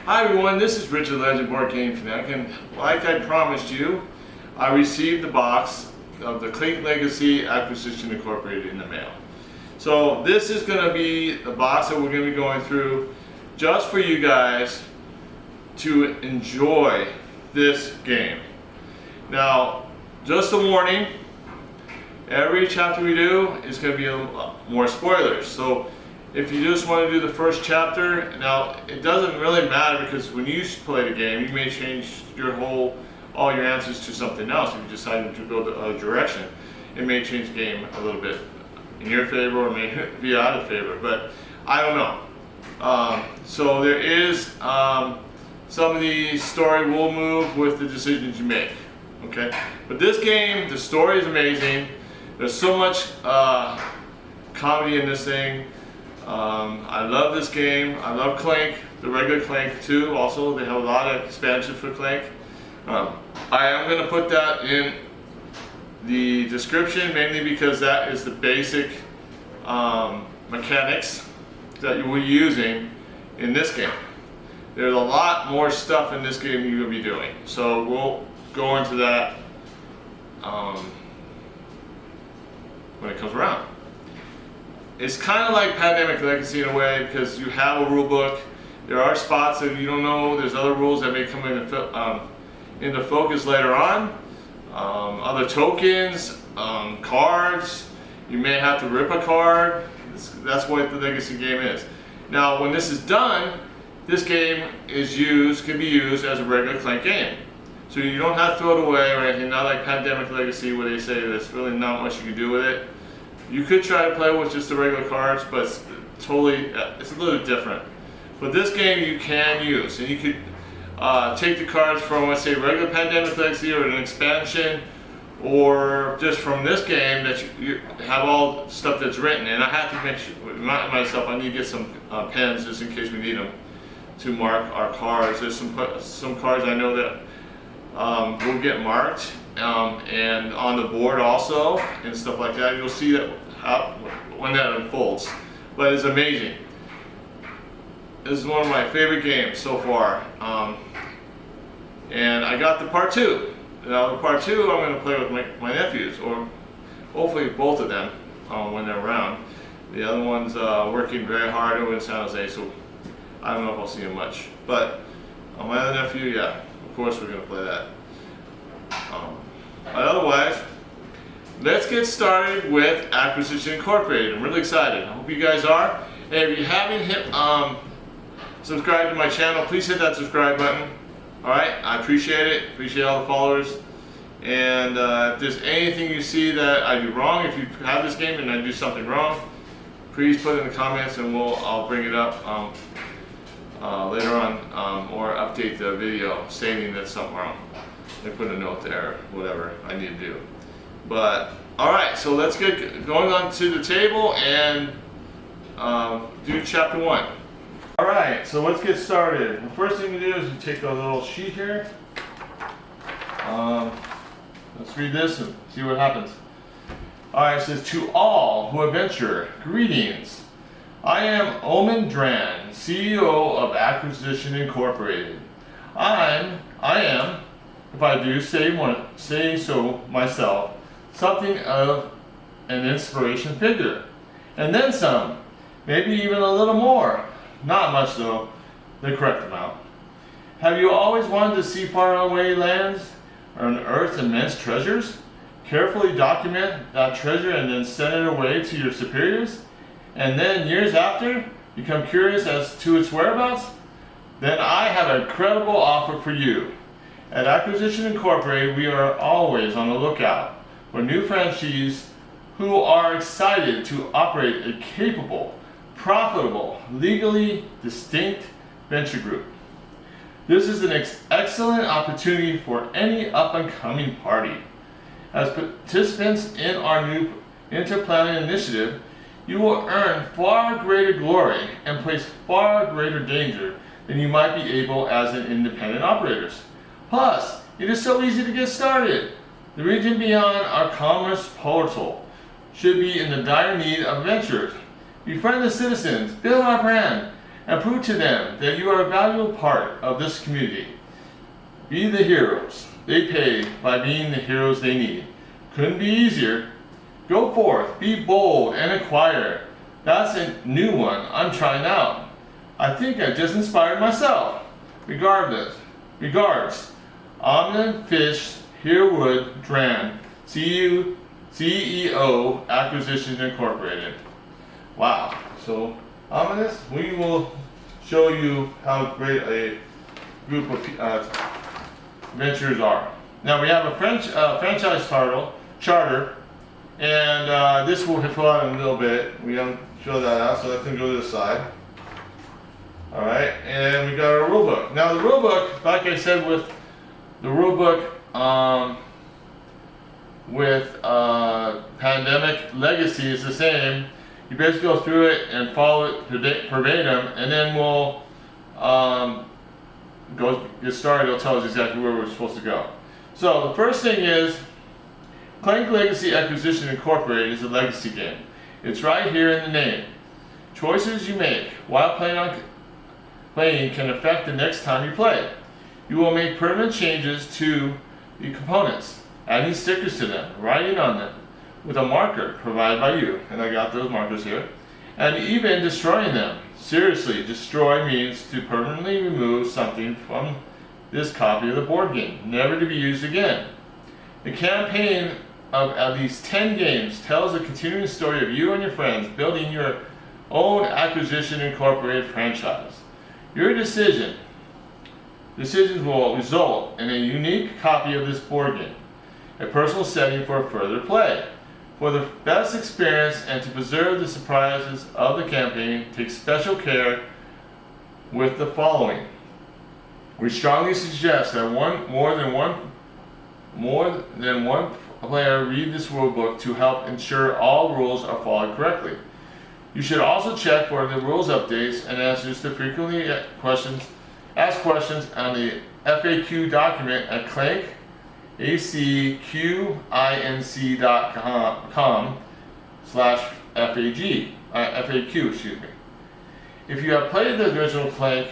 Hi everyone, this is Richard Legend Board Game Fanatic, and like I promised you, I received the box of the Clank Legacy Acquisition Incorporated in the mail. So this is going to be the box that we're going to be going through just for you guys to enjoy this game. Now, just a warning, every chapter we do is going to be more spoilers. So if you just want to do the first chapter, now it doesn't really matter because when you play the game, you may change all your answers to something else if you decide to go a direction. It may change the game a little bit in your favor or may be out of favor, but I don't know. So there is some of the story will move with the decisions you make. Okay, but this game, the story is amazing. There's so much comedy in this thing. I love this game. I love Clank, the regular Clank too. Also, they have a lot of expansion for Clank. I am going to put that in the description mainly because that is the basic mechanics that you will be using in this game. There's a lot more stuff in this game you're going to be doing, so we'll go into that when it comes around. It's kind of like Pandemic Legacy in a way because you have a rule book. There are spots that you don't know. There's other rules that may come into focus later on. Other tokens, cards. You may have to rip a card. That's what the Legacy game is. Now, when this is done, this game can be used as a regular Clank game. So you don't have to throw it away or anything. Not like Pandemic Legacy where they say there's really not much you can do with it. You could try to play with just the regular cards, but it's a little different. But this game you can use, and you could take the cards from, let's say, regular Pandemic Legacy or an expansion, or just from this game that you have all remind myself I need to get some pens just in case we need them to mark our cards. There's some cards I know that will get marked and on the board also and stuff like that. You'll see that when that unfolds, but it's amazing. This is one of my favorite games so far, and I got the part 2. Now the part 2 I'm going to play with my nephews, or hopefully both of them when they're around. The other one's working very hard over in San Jose, so I don't know if I'll see him much, but my other nephew, yeah, of course we're going to play that. But otherwise, let's get started with Acquistion Incorporated. I'm really excited. I hope you guys are. And if you haven't hit subscribe to my channel, please hit that subscribe button. Alright, I appreciate it. Appreciate all the followers. And if there's anything you see that I do wrong, if you have this game and I do something wrong, please put it in the comments and I'll bring it up later on or update the video stating that something wrong. They put a note there, whatever I need to do. But alright, so let's get going on to the table and do chapter 1. Alright, so let's get started. The first thing to do is you take a little sheet here. Let's read this and see what happens. Alright, it says, "To all who adventure, greetings. I am Omen Dran, CEO of Acquisition Incorporated. I am, if I do say so myself, something of an inspiration figure. And then some, maybe even a little more. Not much though, the correct amount. Have you always wanted to see faraway lands or unearth immense treasures? Carefully document that treasure and then send it away to your superiors? And then years after, become curious as to its whereabouts? Then I have an incredible offer for you. At Acquisition Incorporated, we are always on the lookout for new franchisees who are excited to operate a capable, profitable, legally distinct venture group. This is an excellent opportunity for any up-and-coming party. As participants in our new interplanet initiative, you will earn far greater glory and face far greater danger than you might be able as an independent operators. Plus, it is so easy to get started. The region beyond our commerce portal should be in the dire need of adventurers. Befriend the citizens, build our brand, and prove to them that you are a valuable part of this community. Be the heroes they pay by being the heroes they need. Couldn't be easier. Go forth, be bold, and acquire. That's a new one I'm trying out. I think I just inspired myself. Regards, Omnin Fish Herwood Dran, CEO, Acquisition Incorporated. Wow. So, Ominous, we will show you how great a group of adventurers are. Now we have a franchise charter, and this will fill out in a little bit. We haven't showed that out, so that's going to go to the side. Alright, and we got our rule book. Now the rule book, like I said with the rule book with Pandemic Legacy, is the same. You basically go through it and follow it verbatim, and then we'll get started. It'll tell us exactly where we're supposed to go. So the first thing is Clank Legacy Acquisition Incorporated is a legacy game. It's right here in the name. Choices you make while playing can affect the next time you play. You will make permanent changes to the components, adding stickers to them, writing on them with a marker provided by you, and I got those markers here, and even destroying them. Seriously, destroy means to permanently remove something from this copy of the board game, never to be used again. The campaign of at least 10 games tells the continuing story of you and your friends building your own Acquisition Incorporated franchise. Your decisions will result in a unique copy of this board game, a personal setting for further play. For the best experience and to preserve the surprises of the campaign, take special care with the following. We strongly suggest that more than one player read this rulebook to help ensure all rules are followed correctly. You should also check for the rules updates and answers to frequently asked questions on the FAQ document at Clank, acquin.com/FAQ. If you have played the original Clank,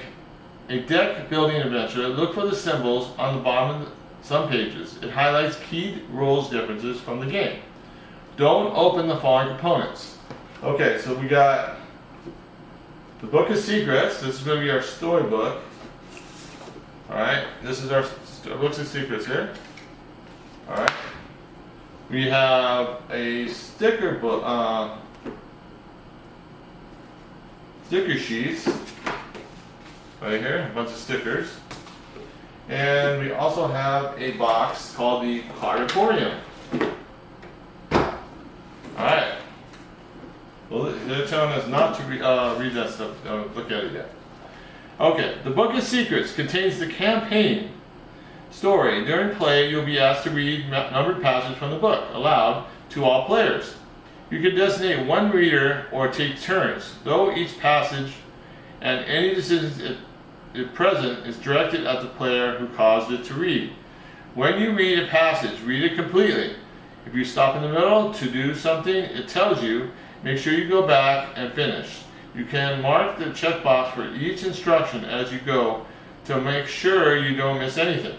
a deck building adventure, look for the symbols on the bottom of some pages. It highlights key rules differences from the game. Don't open the following components. Okay, so we got the Book of Secrets. This is going to be our storybook. Alright, this is our Books of Secrets here. Alright. We have a sticker book, sticker sheets. Right here, a bunch of stickers. And we also have a box called the Cardatorium. Alright. Well, they're telling us not to read that stuff, look at it yet. Okay, the Book of Secrets contains the campaign story. During play, you'll be asked to read numbered passages from the book aloud to all players. You can designate one reader or take turns, though each passage and any decisions if present is directed at the player who caused it to read. When you read a passage, read it completely. If you stop in the middle to do something it tells you, make sure you go back and finish. You can mark the checkbox for each instruction as you go to make sure you don't miss anything.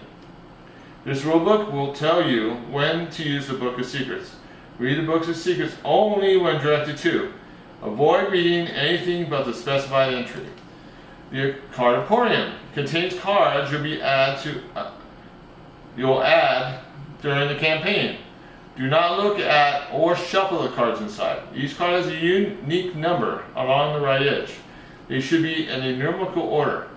This rulebook will tell you when to use the Book of Secrets. Read the Books of Secrets only when directed to. Avoid reading anything but the specified entry. The Cardatorium contains cards you'll add during the campaign. Do not look at or shuffle the cards inside. Each card has a unique number along the right edge. They should be in a numerical order.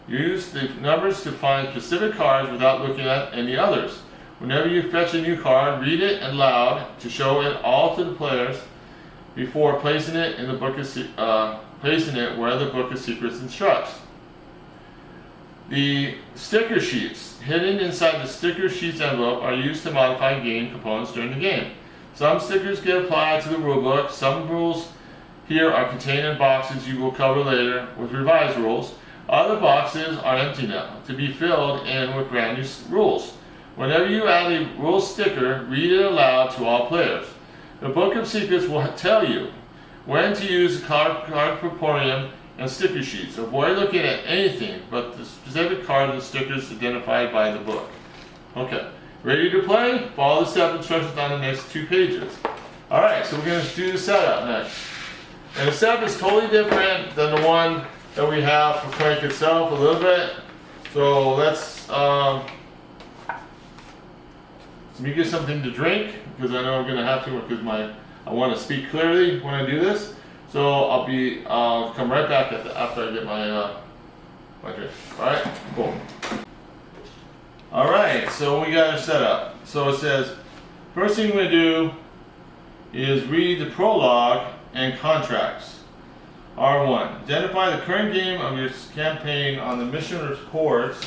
Use the numbers to find specific cards without looking at any others. Whenever you fetch a new card, read it aloud to show it all to the players before placing it in the where the Book of Secrets instructs. The sticker sheets hidden inside the sticker sheets envelope are used to modify game components during the game. Some stickers get applied to the rulebook. Some rules here are contained in boxes you will cover later with revised rules. Other boxes are empty now, to be filled in with brand new rules. Whenever you add a rule sticker, read it aloud to all players. The Book of Secrets will tell you when to use the Cardatorium and sticker sheets. Avoid looking at anything but the specific cards and stickers identified by the book. Okay, ready to play? Follow the step instructions on the next 2 pages. Alright, so we're going to do the setup next. And the setup is totally different than the one that we have for Clank itself a little bit. So let's let me get something to drink, because I know I'm going to have to, because I want to speak clearly when I do this. So I'll come right back after I get my drink. Alright, cool. Alright, so we got it set up. So it says, first thing we're going to do is read the prologue and contracts. R1. Identify the current game of your campaign on the mission reports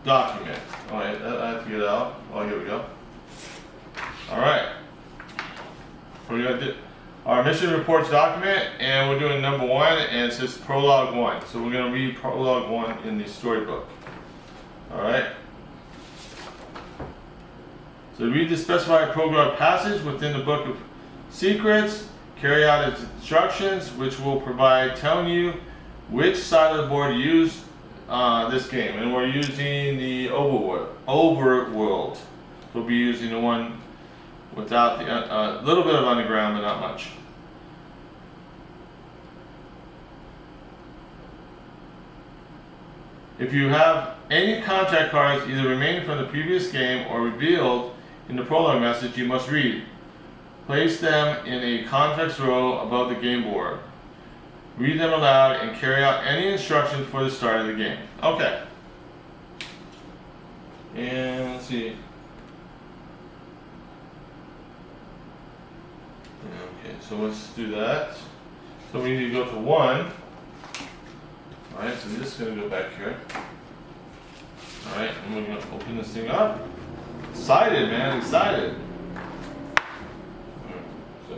document. Alright, I have to get it out. Oh, here we go. Alright. We're going to do our mission reports document, and we're doing number 1, and it says prologue 1. So we're going to read prologue 1 in the storybook. Alright. So read the specified prologue passage within the book of secrets. Carry out its instructions, which will provide telling you which side of the board to use this game. And we're using the overworld. We'll be using the one without the little bit of underground, but not much. If you have any contact cards either remaining from the previous game or revealed in the prologue message, you must read. Place them in a context row above the game board. Read them aloud and carry out any instructions for the start of the game. Okay. And let's see. Okay, so let's do that. So we need to go to 1. Alright, so this is going to go back here. Alright, and we're going to open this thing up. Excited, man, excited. Alright, so.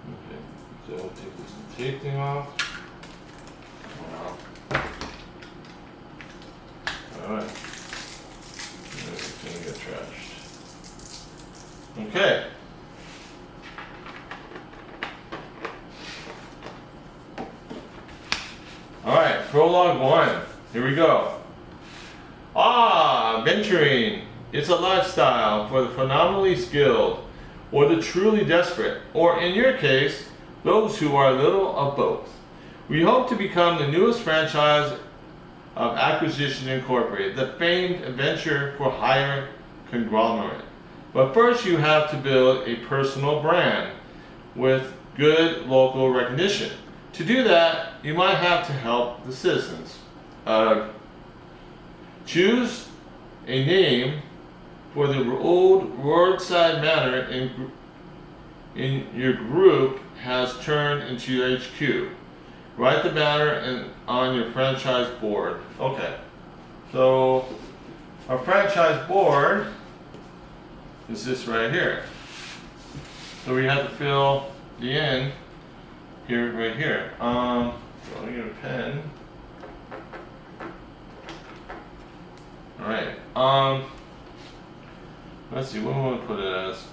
Okay, so we'll take this tape thing off. Alright. Everything get trashed. Okay. Alright, prologue 1. Here we go. Venturing. It's a lifestyle for the phenomenally skilled, or the truly desperate, or in your case, those who are a little of both. We hope to become the newest franchise of Acquistion Incorporated, the famed adventure for hire conglomerate. But first you have to build a personal brand with good local recognition. To do that, you might have to help the citizens. Choose a name for the old roadside manor in your group has turned into HQ. Write the banner on your franchise board. Okay, so our franchise board is this right here. So we have to fill the in here, right here. So I'm gonna get a pen. All right. Let's see. What do we want to put it as?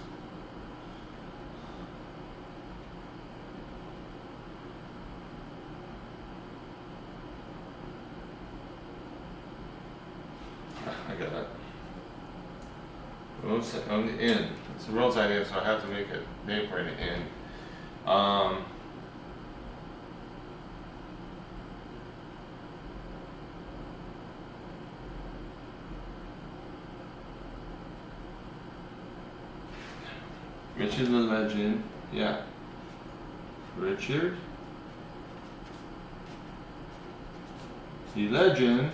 I got it. On the inn. It's a roadside inn, so I have to make a name for an inn. Richard the Legend. Yeah. Richard the Legend.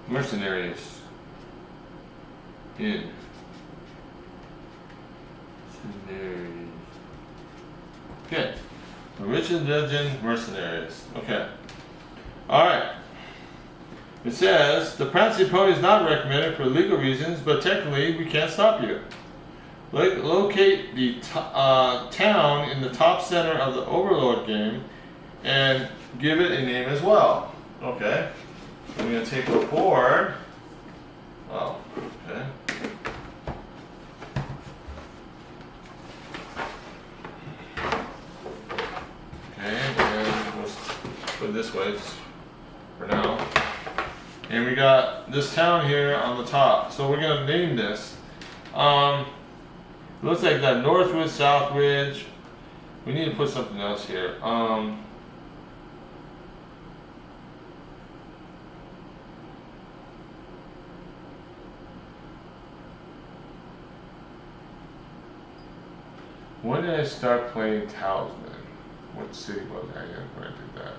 Mercenaries. In. Mercenaries. Okay. The Richard Legend Mercenaries. Okay. Alright. It says, the prancing pony is not recommended for legal reasons, but technically we can't stop you. Locate the town in the top center of the Overlord game and give it a name as well. Okay. I'm going to take a board. Oh, okay. Okay, and we'll put it this way for now. And we got this town here on the top. So we're going to name this. Looks like that Northridge, Southridge. We need to put something else here. When did I start playing Talisman? What city was I in when I did that?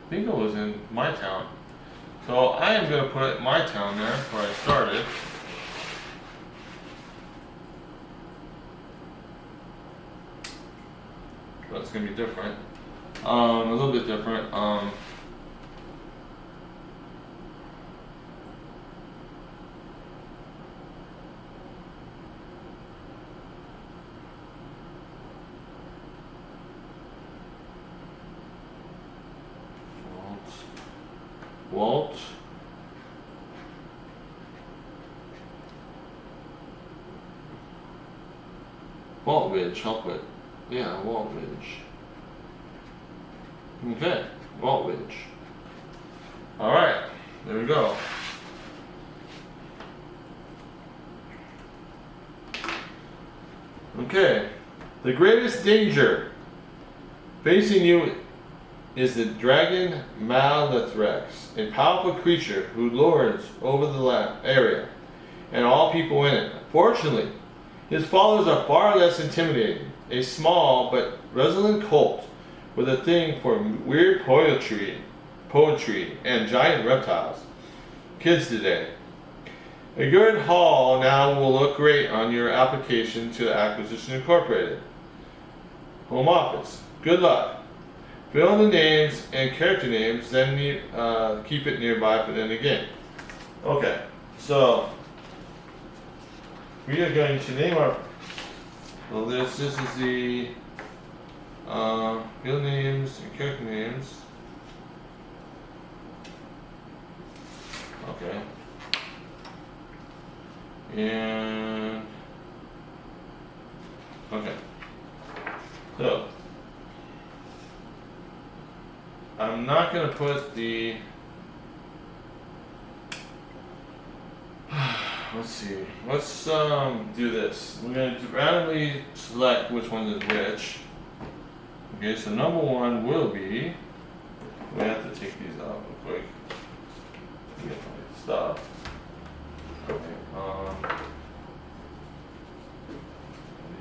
I think it was in my town. So I am going to put my town there where I started. So it's going to be different. A little bit different. Walt. Walt Ridge, help it. Yeah, Walt Ridge. Okay, Walt Ridge. Alright, there we go. Okay, the greatest danger facing you is the dragon Malithrex, a powerful creature who lords over the area and all people in it. Fortunately, his followers are far less intimidating. A small but resolute cult with a thing for weird poetry and giant reptiles. Kids today. A good haul now will look great on your application to Acquistion Incorporated. Home office. Good luck. Fill in the names and character names, then keep it nearby for the end of the game. Okay, so we are going to name our. Well, this is the field names and character names. Okay. And okay. So I'm not going to put the. Let's see. Let's do this. We're going to randomly select which one is which. Okay, so number one will be. We have to take these out real quick. Get my stuff. Okay.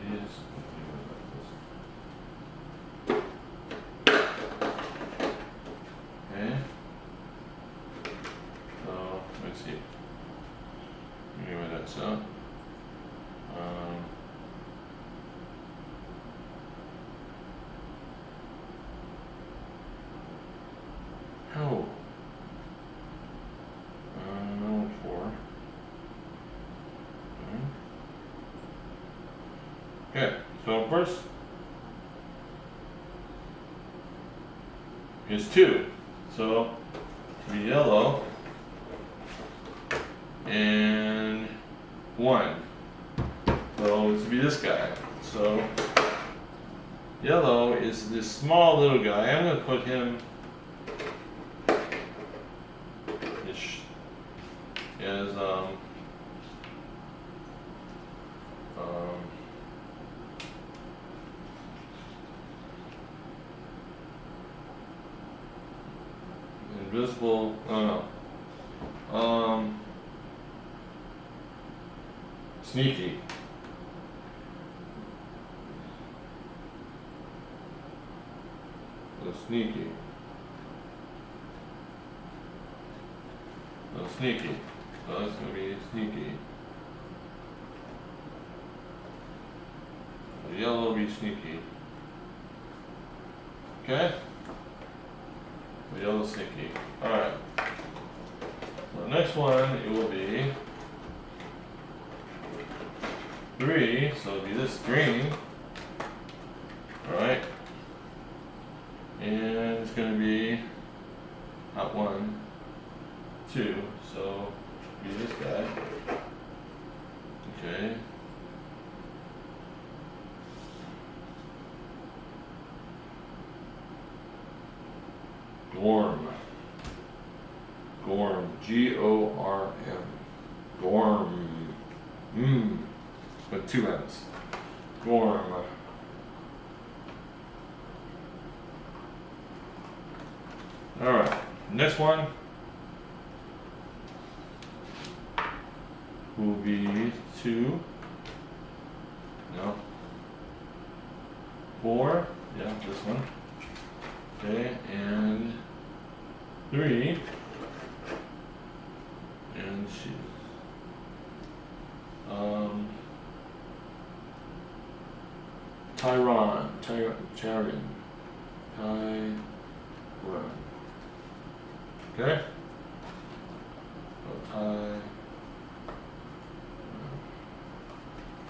These. Okay. So let's see. Anyway, that's up. Oh. No, 4. Okay, so first is 2. So to be yellow and 1. So it's to be this guy. So yellow is this small little guy. I'm going to put him as invisible. Sneaky. So sneaky. So sneaky. So that's going to be sneaky. The yellow will be sneaky. Okay? The be a little sneaky. Alright. So the next one, it will be 3, so it'll be this green. Alright. And it's going to be not 1, 2, so be this guy. Okay. Gorm. Gorm. Gorm. Gorm. With 2 M's. Gorm. Alright. Next one will be 2. No. 4. Yeah, this one. Okay, and 3. And she's Tyrion. Okay?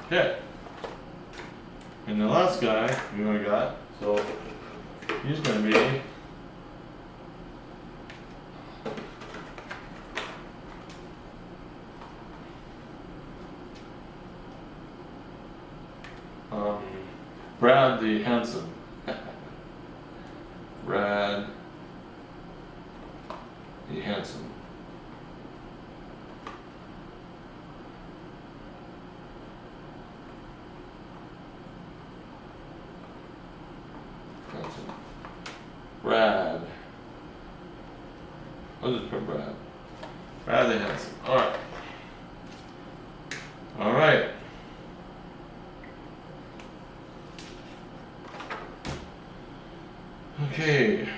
Okay. And the last guy we only got, so he's going to be Brad the Handsome. Brad the Handsome. Brad. I'll just put Brad. Brad the Handsome. Alright. Alright. Okay.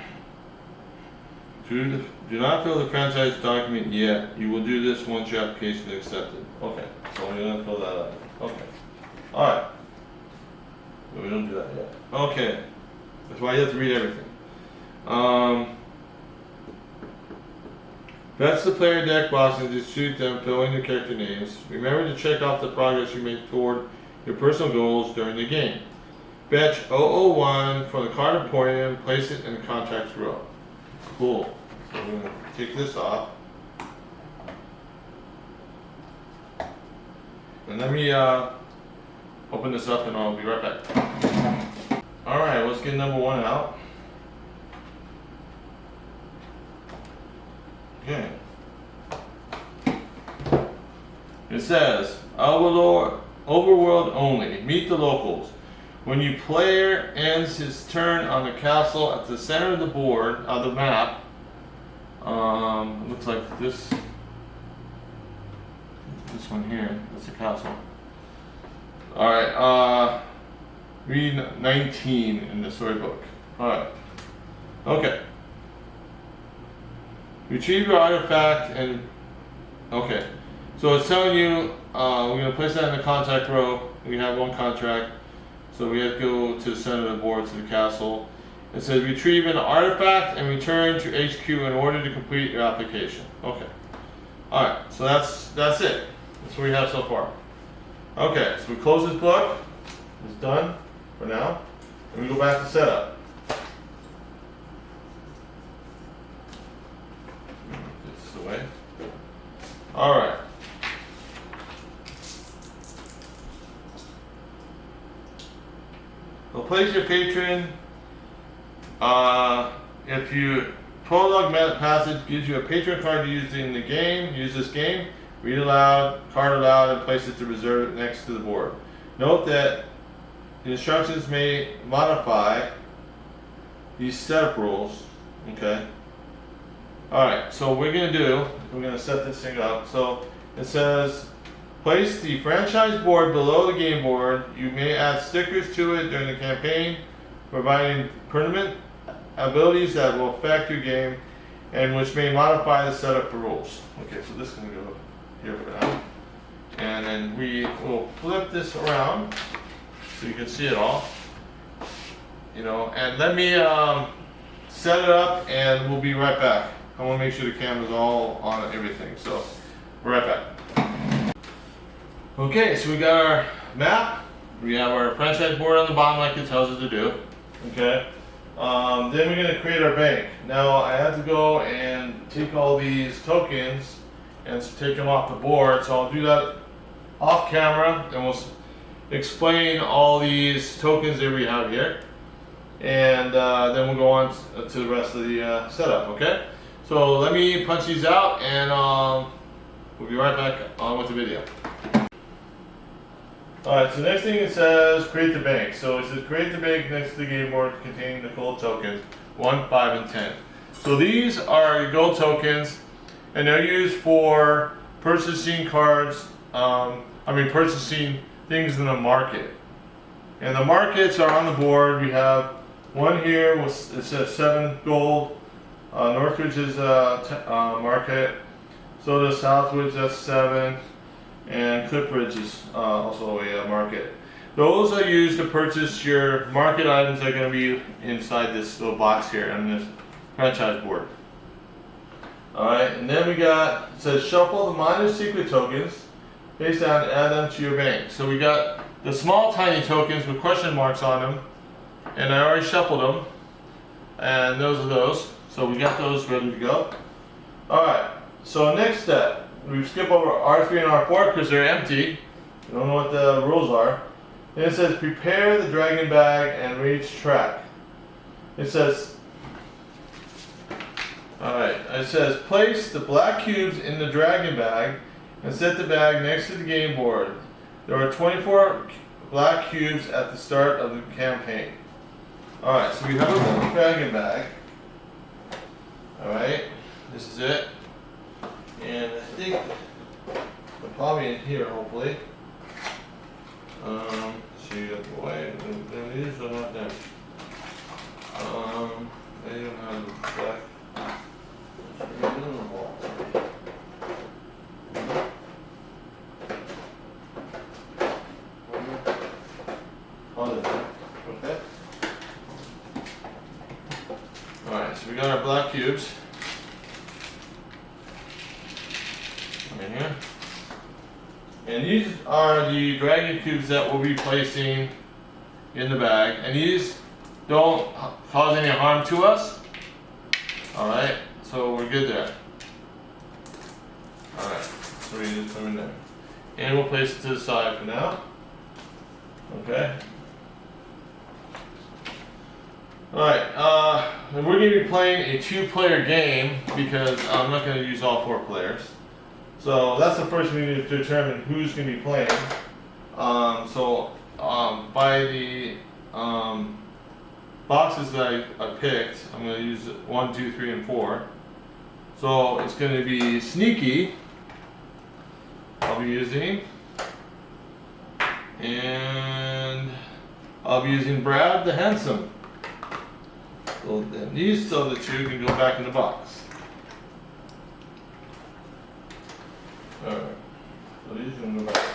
Do not fill the franchise document yet. You will do this once your application is accepted. Okay. So we're going to fill that out. Okay. Alright. But we don't do that yet. Okay. That's why you have to read everything. Fetch the player deck box and distribute them, filling your character names. Remember to check off the progress you made toward your personal goals during the game. Fetch 001 from the card emporium, place it in the contacts row. Cool. So we're going to take this off. And let me open this up and I'll be right back. Alright, let's get number 1 out. Okay. It says, overworld only. Meet the locals. When your player ends his turn on the castle at the center of the board, of the map, it looks like this one here, that's the castle. Alright, read 19 in the storybook. Alright. Okay. Retrieve your artifact and, okay. So it's telling you, we're going to place that in the contact row. We have 1 contract. So we have to go to the center of the board to the castle. It says retrieve an artifact and return to HQ in order to complete your application. Okay. Alright, so that's it. That's what we have so far. Okay, so we close this book. It's done for now. And we go back to setup. Get this away. Alright. Replace your patron. If you prologue passage gives you a patron card to use in the game, use this game. Read aloud, card aloud, and place it to reserve it next to the board. Note that the instructions may modify these setup rules. Okay. Alright, so what we're going to do, we're going to set this thing up. So it says, place the franchise board below the game board. You may add stickers to it during the campaign, providing permanent abilities that will affect your game and which may modify the setup for rules. Okay, so this is going to go here for now. And then we will flip this around so you can see it all. You know, and let me set it up and we'll be right back. I want to make sure the camera's all on everything, so we're right back. Okay, so we got our map. We have our franchise board on the bottom like it tells us to do. Okay. Then we're going to create our bank. Now I had to go and take all these tokens and take them off the board, so I'll do that off camera and we'll explain all these tokens that we have here, and then we'll go on to the rest of the setup. Okay, so let me punch these out and we'll be right back on with the video. Alright, so next thing it says create the bank. So it says create the bank next to the game board containing the gold tokens 1, 5, and 10. So these are your gold tokens and they're used for purchasing cards, purchasing things in the market. And the markets are on the board. We have one here, it says 7 gold. Northridge is a market. So does Southridge, that's 7. And Cliffridge is also a market. Those are used to purchase your market items that are going to be inside this little box here on this franchise board. Alright, and then we got, it says shuffle the minor secret tokens face down and add them to your bank. So we got the small tiny tokens with question marks on them, and I already shuffled them, and those are those. So we got those ready to go. Alright, so next step. We skip over R3 and R4 because they're empty. We don't know what the rules are. Then it says prepare the dragon bag and reach track. It says, alright, it says place the black cubes in the dragon bag and set the bag next to the game board. There are 24 black cubes at the start of the campaign. Alright, so we have a little dragon bag. Alright, this is it. And I think they're probably in here, hopefully. See, why these are not there. They don't have the black. Okay. Alright, so we got our black cubes. In here. And these are the dragon cubes that we'll be placing in the bag, and these don't cause any harm to us. Alright, so we're good there. Alright, so we just put them in there. And we'll place it to the side for now. Okay. Alright, we're going to be playing a 2-player game because I'm not going to use all 4 players. So that's the first thing we need to determine who's going to be playing. By the boxes that I picked, I'm going to use 1, 2, 3, and 4. So it's going to be Sneaky, I'll be using, and I'll be using Brad the Handsome. So then these other 2 can go back in the box. Alright, so these are going to go back.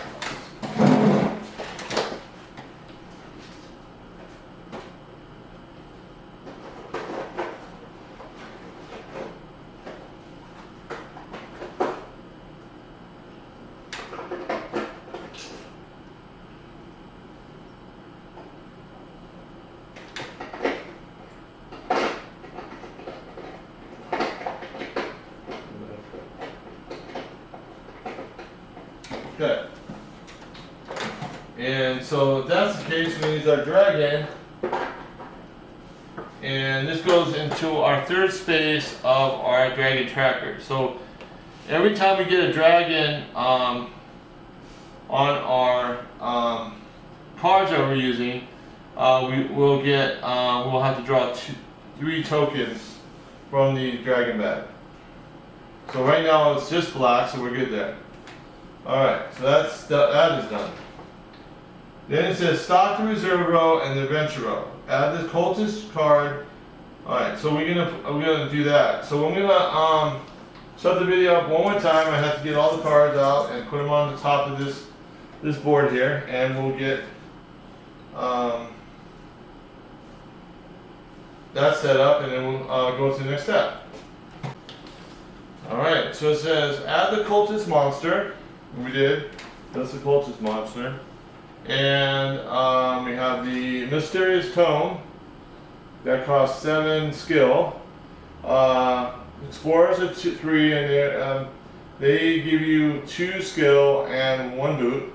Okay. And so if that's the case, we use our dragon. And this goes into our 3rd space of our dragon tracker. So every time we get a dragon on our cards that we're using, we'll have to draw 3 tokens from the dragon bag. So right now it's just black, so we're good there. Alright, so that is done. Then it says stock the reserve row and the adventure row. Add the cultist card. Alright, so we're gonna do that. So I'm gonna shut the video up one more time. I have to get all the cards out and put them on the top of this board here, and we'll get that's set up, and then we'll go to the next step. Alright, so it says add the cultist monster. We did. That's the cultist monster. And we have the mysterious tome. That costs 7 skill. Explorers are 3, and they give you 2 skill and 1 boot.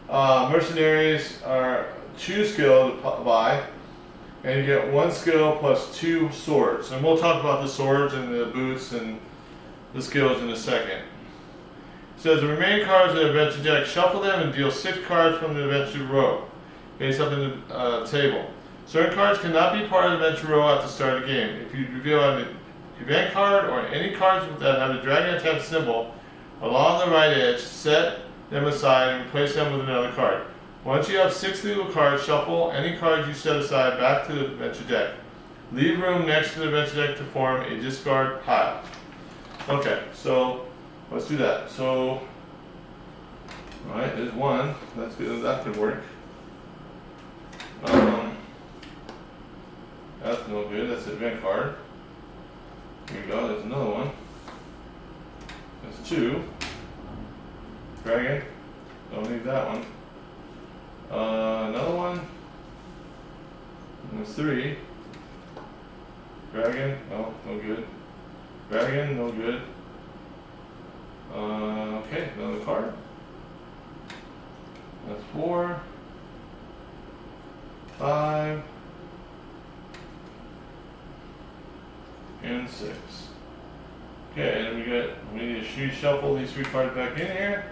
Mercenaries are 2 skill to buy, and you get 1 skill plus 2 swords. And we'll talk about the swords and the boots and the skills in a second. It says the remaining cards in the adventure deck, shuffle them and deal 6 cards from the adventure row, face up in the table. Certain cards cannot be part of the adventure row at the start of the game. If you reveal an event card or any cards that have a dragon attack symbol along the right edge, set them aside and replace them with another card. Once you have 6 legal cards, shuffle any cards you set aside back to the adventure deck. Leave room next to the adventure deck to form a discard pile. Okay, so let's do that. So, alright, there's 1. That's good. That could work. That's no good. That's an event card. Here we go. There's another one. That's 2. Dragon. Don't need that one. Another one. And there's 3. Dragon. Oh, no good. Dragon. No good. Okay, another card. That's 4. 5. And 6. Okay, and we need to shuffle these 3 cards back in here.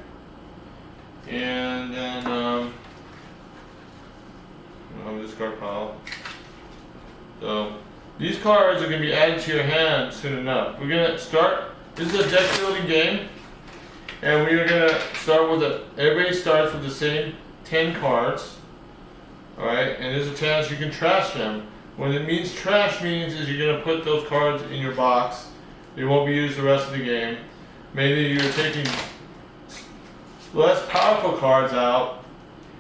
And then, I'll discard pile. So, these cards are going to be added to your hand soon enough. We're going to start, this is a deck building game. And we are going to start with everybody starts with the same 10 cards. Alright, and there's a chance you can trash them. What it means trash means is you're going to put those cards in your box. They won't be used the rest of the game. Maybe you're taking less powerful cards out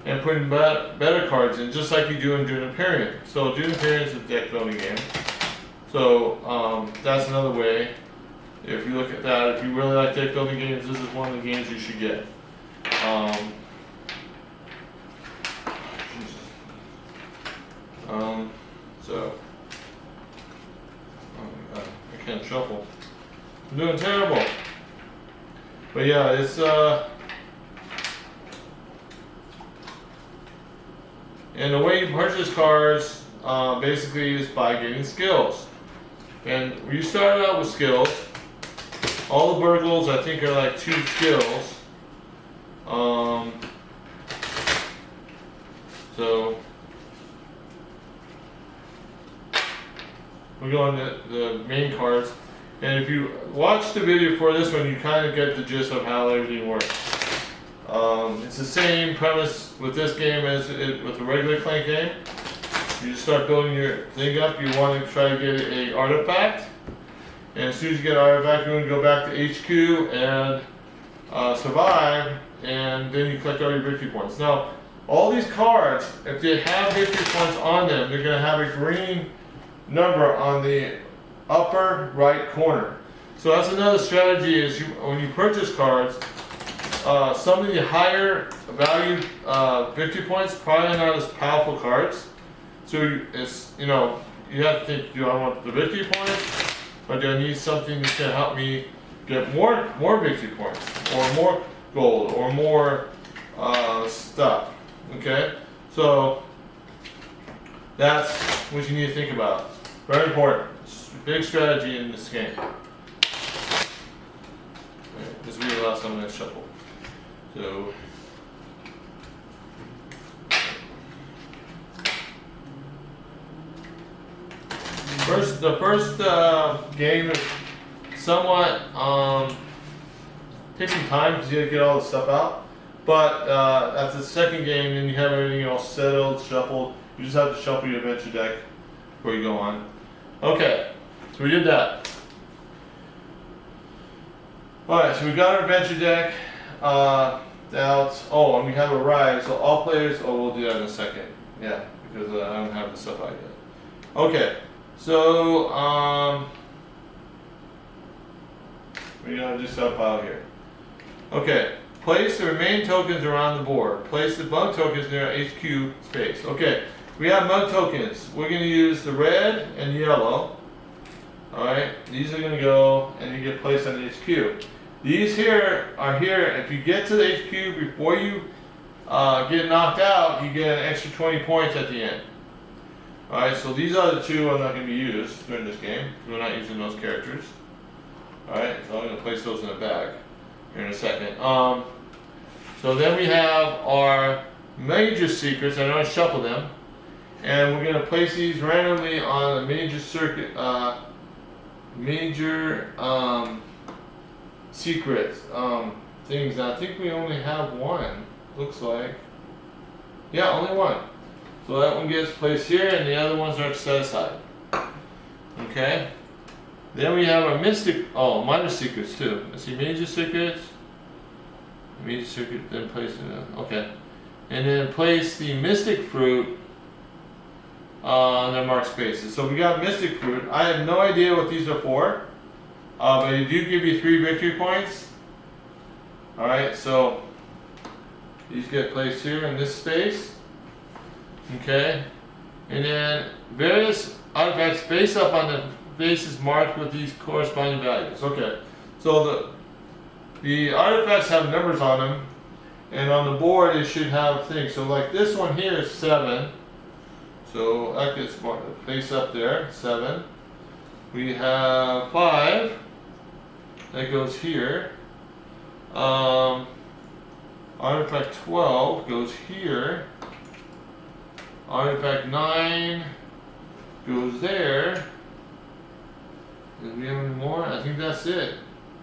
and putting better cards in, just like you do in Dune Imperium. So Dune Imperium is a deck building game. So that's another way. If you look at that, if you really like deck building games, this is one of the games you should get. So, oh my god, I can't shuffle. I'm doing terrible. But yeah, it's and the way you purchase cards basically is by getting skills. And you start out with skills. All the burgles I think are like 2 skills. So we go on the main cards, and if you watch the video for this one, you kind of get the gist of how everything works. It's the same premise with this game as with the regular Clank game. You just start building your thing up. You want to try to get an artifact, and as soon as you get an artifact, you're going to go back to HQ and survive, and then you collect all your victory points. Now, all these cards, if they have victory points on them, they're going to have a green number on the upper right corner. So that's another strategy is when you purchase cards, some of the higher value victory points probably not as powerful cards. So it's, you have to think, do I want the victory points, or do I need something that's going to help me get more victory points, or more gold, or more stuff. Okay, so that's what you need to think about. Very important. Big strategy in this game. Okay, this will be the last time I'm going to shuffle. So, the first game is somewhat takes some time because you got to get all the stuff out. But that's the second game, and you have everything all settled, shuffled. You just have to shuffle your adventure deck before you go on. Okay, so we did that. Alright, so we got our adventure deck out. Oh, and we have arrived, so all players, we'll do that in a second. Yeah, because I don't have the stuff out yet. Okay, So, we're gonna do stuff out here. Okay, place the remaining tokens around the board. Place the bug tokens near HQ space. Okay, we have bug tokens. We're gonna use the red and yellow. Alright, these are gonna go and you get placed on the HQ. These here are here. If you get to the HQ before you get knocked out, you get an extra 20 points at the end. Alright, so these are the two I'm not going to be used during this game. We're not using those characters. Alright, so I'm going to place those in a bag here in a second. So then we have our major secrets. I'm going to shuffle them. And we're going to place these randomly on a major circuit, secret things. I think we only have one, looks like. Yeah, only one. So that one gets placed here and the other ones are set aside. Okay. Then we have our minor secrets too. Let's see, major secrets. Major secret, then place it, okay. And then place the mystic fruit on their marked spaces. So we got mystic fruit. I have no idea what these are for. But they do give you 3 victory points. Alright, so these get placed here in this space. Okay. And then various artifacts face up on the bases marked with these corresponding values. Okay. So the artifacts have numbers on them. And on the board it should have things. So like this one here is 7. So that gets marked face up there, 7. We have 5. That goes here. Artifact 12 goes here. Artifact 9 goes there. Do we have any more? I think that's it.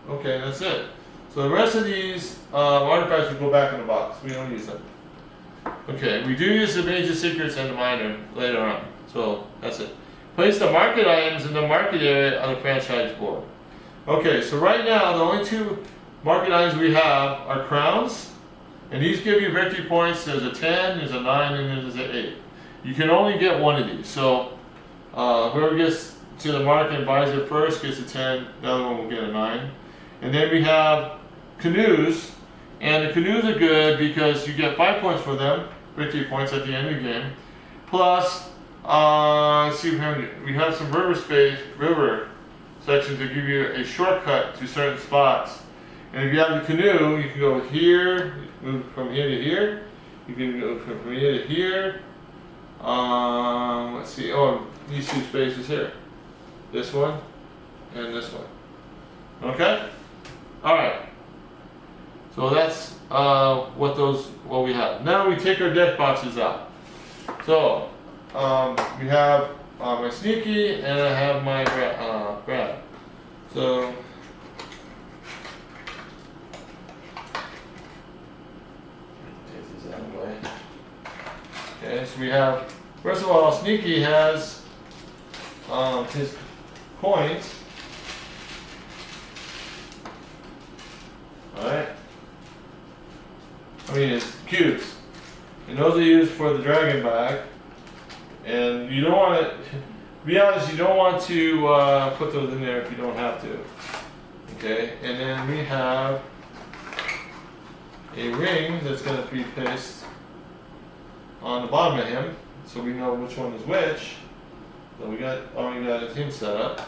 Okay, that's it. So the rest of these artifacts will go back in the box. We don't use them. Okay, we do use the major secrets and the minor later on. So that's it. Place the market items in the market area on the franchise board. Okay, so right now the only 2 market items we have are crowns, and these give you victory points. There's a 10, there's a 9, and there's an 8. You can only get one of these. So whoever gets to the market and buys it first gets a 10. The other one will get a 9. And then we have canoes, and the canoes are good because you get 5 points for them, victory points at the end of the game. Plus, let's see, we have some river sections that give you a shortcut to certain spots. And if you have the canoe, you can go here, move from here to here. You can go from here to here. Let's see, these 2 spaces here. This one and this one. Okay? Alright. So that's what we have. Now we take our deck boxes out. So, we have my Sneaky and I have my Brad. So, take these out of the way. Okay, so we have, first of all, Sneaky has his coins. Alright. I mean, it's cubes. And those are used for the dragon bag. And you don't want to, to be honest, you don't want to put those in there if you don't have to. Okay, and then we have a ring that's going to be placed on the bottom of him, so we know which one is which. So we already got a team set up.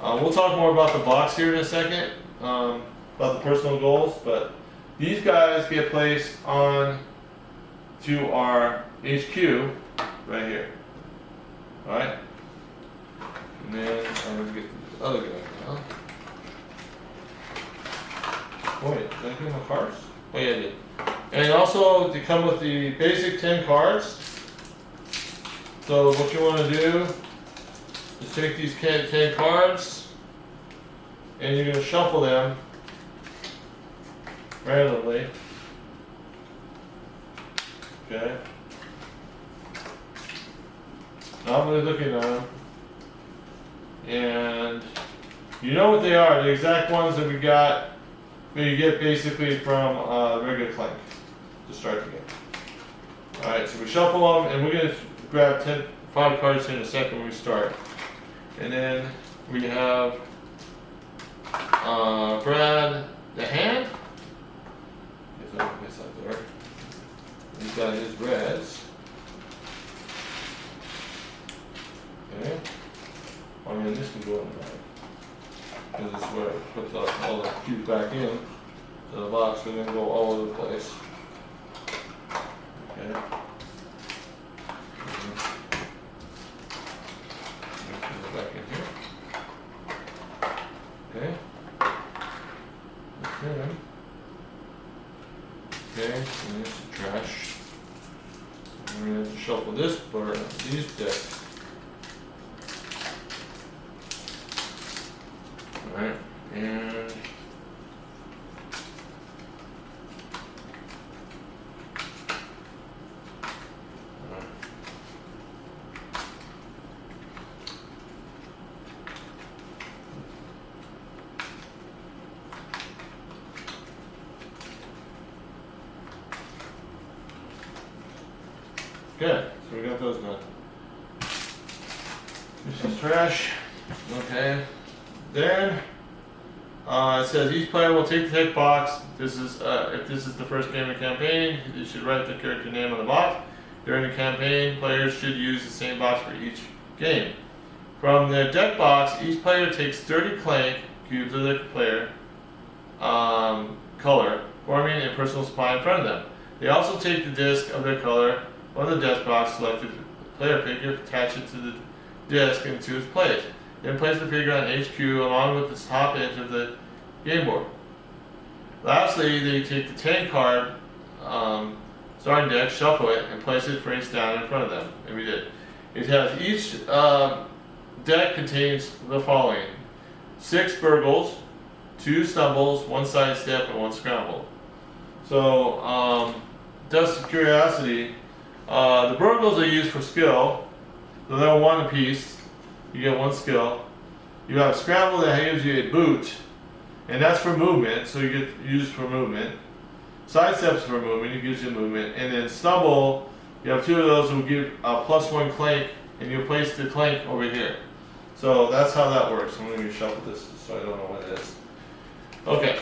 We'll talk more about the box here in a second, about the personal goals, but these guys get placed on to our HQ right here. Alright? And then I'm going to get the other guy now. Wait, did I get my cards? Oh yeah, I did. And also, they come with the basic 10 cards. So what you want to do is take these 10 cards and you're going to shuffle them randomly. Okay. Not really looking at them. And you know what they are, the exact ones that we got, that you get basically from regular Clank to start the game. Alright, so we shuffle them and we're going to grab 5 cards in a second when we start. And then we have Brad the hand. Guess up there. He's got his reds. Okay. I mean, this can go in the bag. Because this is where it puts all the cubes back in to the box, and then go all over the place. Okay. Put it back in here. Okay. Okay. Okay, and there's the trash. And we're going to have to shuffle this part of these decks. Alright, and good, so we got those done. This is trash. Okay. Then it says each player will take the text box. This is if this is the first game of the campaign, you should write the character name on the box. During the campaign, players should use the same box for each game. From the deck box, each player takes 30 Clank cubes of the player color, forming a personal spy in front of them. They also take the disc of their color from the deck box, select the player figure, attach it to the disc, and choose place. Then place the figure on HQ along with the top edge of the game board. Lastly, they take the 10 card starting deck, shuffle it, and place it face down in front of them. And we did. It has each deck contains the following: 6 burgles, 2 stumbles, 1 side step, and 1 scramble. So, just of curiosity, the burgles are used for skill, so they're 1 apiece. You get 1 skill. You have scramble that gives you a boot, and that's for movement, so you get used for movement. Side steps for movement, it gives you movement. And then stumble, you have 2 of those that will give a +1 Clank, and you place the Clank over here. So that's how that works. I'm going to reshuffle this so I don't know what it is. Okay.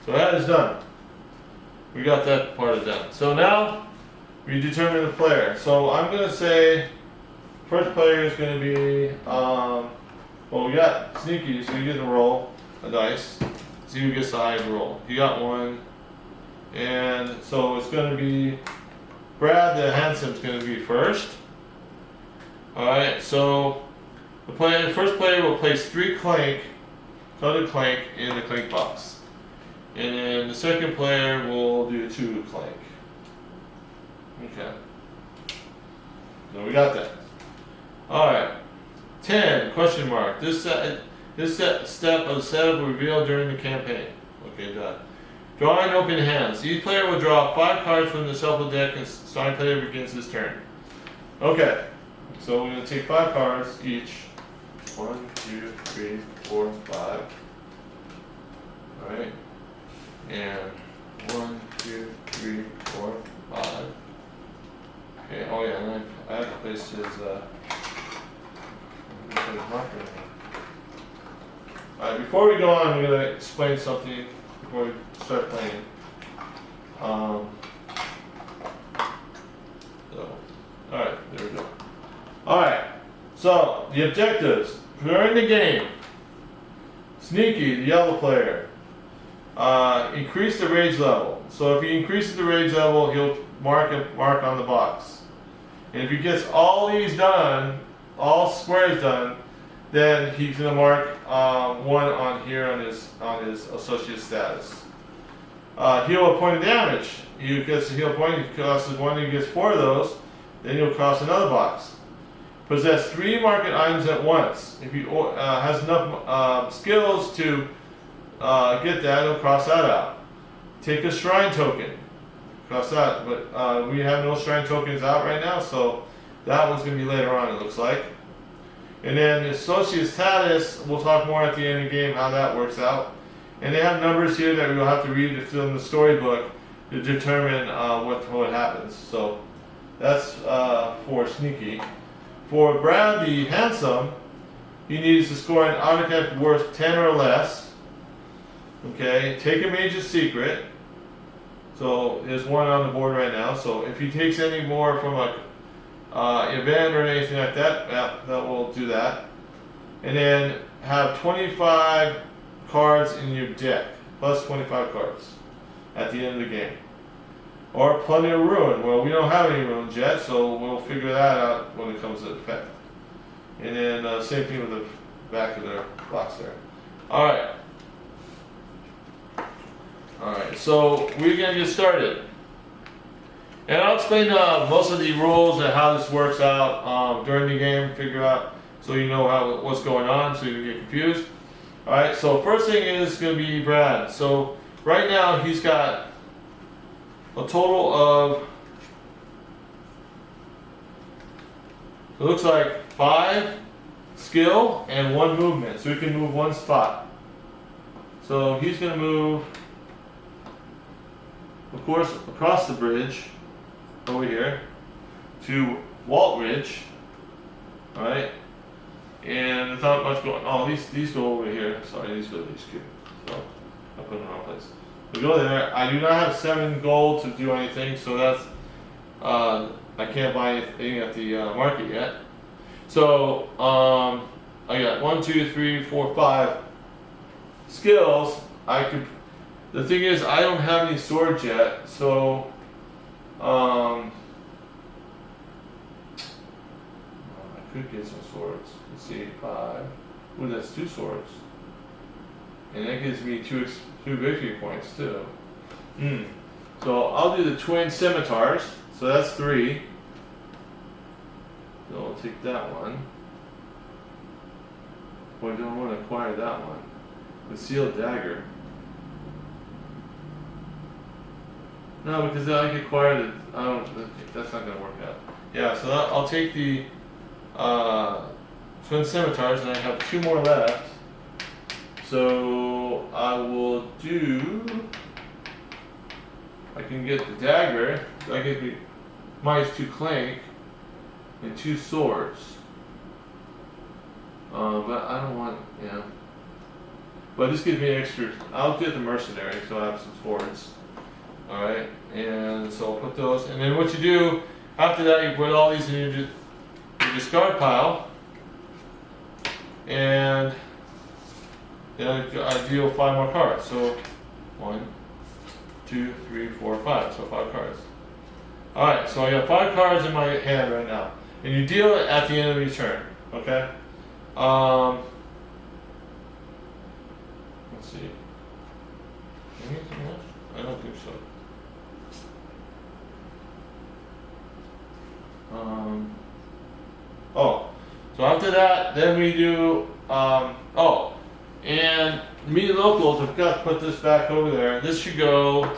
So that is done. We got that part of done. So now we determine the player. So I'm going to say first player is going to be, well, we got Sneaky, so you get to roll a dice. See who gets the highest roll. You got 1. And so it's going to be Brad the Handsome is going to be first. Alright, so the first player will place 3 Clank, colored Clank, in the Clank box. And then the second player will do 2 Clank. Okay. So we got that. Alright. 10, question mark. This step of the setup will reveal during the campaign. Okay, done. Drawing open hands. Each player will draw 5 cards from the shuffle deck and starting player begins his turn. Okay. So we're going to take 5 cards each. 1, 2, 3, 4, 5. Alright. And 1, 2, 3, 4, 5. Okay, oh yeah, and I have to place his marker in. Alright, before we go on, I'm going to explain something before we start playing. Alright, there we go. Alright, so the objectives. During the game, Sneaky, the yellow player, increase the rage level. So if he increases the rage level, he'll mark on the box. And if he gets all these done, all squares done, then he's gonna mark 1 on here on his associate status. Heal a point of damage. He gets a heal point. He crosses 1. He gets 4 of those. Then he'll cross another box. Possess 3 market items at once. If he has enough skills to get that, he'll cross that out. Take a shrine token. Cross that. But we have no shrine tokens out right now, so that one's going to be later on, it looks like. And then associate status, we'll talk more at the end of the game how that works out. And they have numbers here that we'll have to read to fill in the storybook to determine what happens. So that's for Sneaky. for Brad the Handsome, he needs to score an artifact worth 10 or less. Okay, take a major secret. So there's one on the board right now. So if he takes any more from a event or anything like that, that will do that. And then have 25 cards in your deck, plus 25 cards at the end of the game. Or plenty of ruin. Well, we don't have any ruins yet, so we'll figure that out when it comes to effect. And then same thing with the back of the box there. Alright. Alright, so we're going to get started. And I'll explain most of the rules and how this works out during the game, figure out so you know what's going on so you don't get confused. Alright, so first thing is going to be Brad. So right now he's got a total of, it looks like 5 skill and 1 movement, so he can move 1 spot. So he's going to move, of course, across the bridge over here to Walt Ridge. Alright, and there's not much going on. Oh, these go over here. Sorry, these go to these two. So I put them in the wrong place. We go there. I do not have 7 gold to do anything, so that's I can't buy anything at the market yet. So I got 1, 2, 3, 4, 5 skills. I could. The thing is, I don't have any swords yet, so I could get some swords. Let's see, 5. Ooh, that's 2 swords, and that gives me 2 victory points too. So I'll do the twin scimitars. So that's 3. So I'll take that one. Boy, I don't want to acquire that one. The sealed dagger. No, because I can acquire the. I don't. That's not going to work out. Yeah. So I'll take the twin scimitars, and I have 2 more left. So I will do. I can get the dagger. I get the minus 2 Clank and 2 swords. But I don't want. Yeah. But this gives me extra. I'll get the mercenary, so I have some swords. All right, and so I'll put those. And then what you do after that, you put all these in your discard pile, and then I deal 5 more cards. So 1, 2, 3, 4, 5. So 5 cards. All right. So I got 5 cards in my hand right now, and you deal it at the end of your turn. Okay. Let's see. Anything else? I don't think so. Oh. So after that, then we do. Oh. And me locals, I forgot to put this back over there. This should go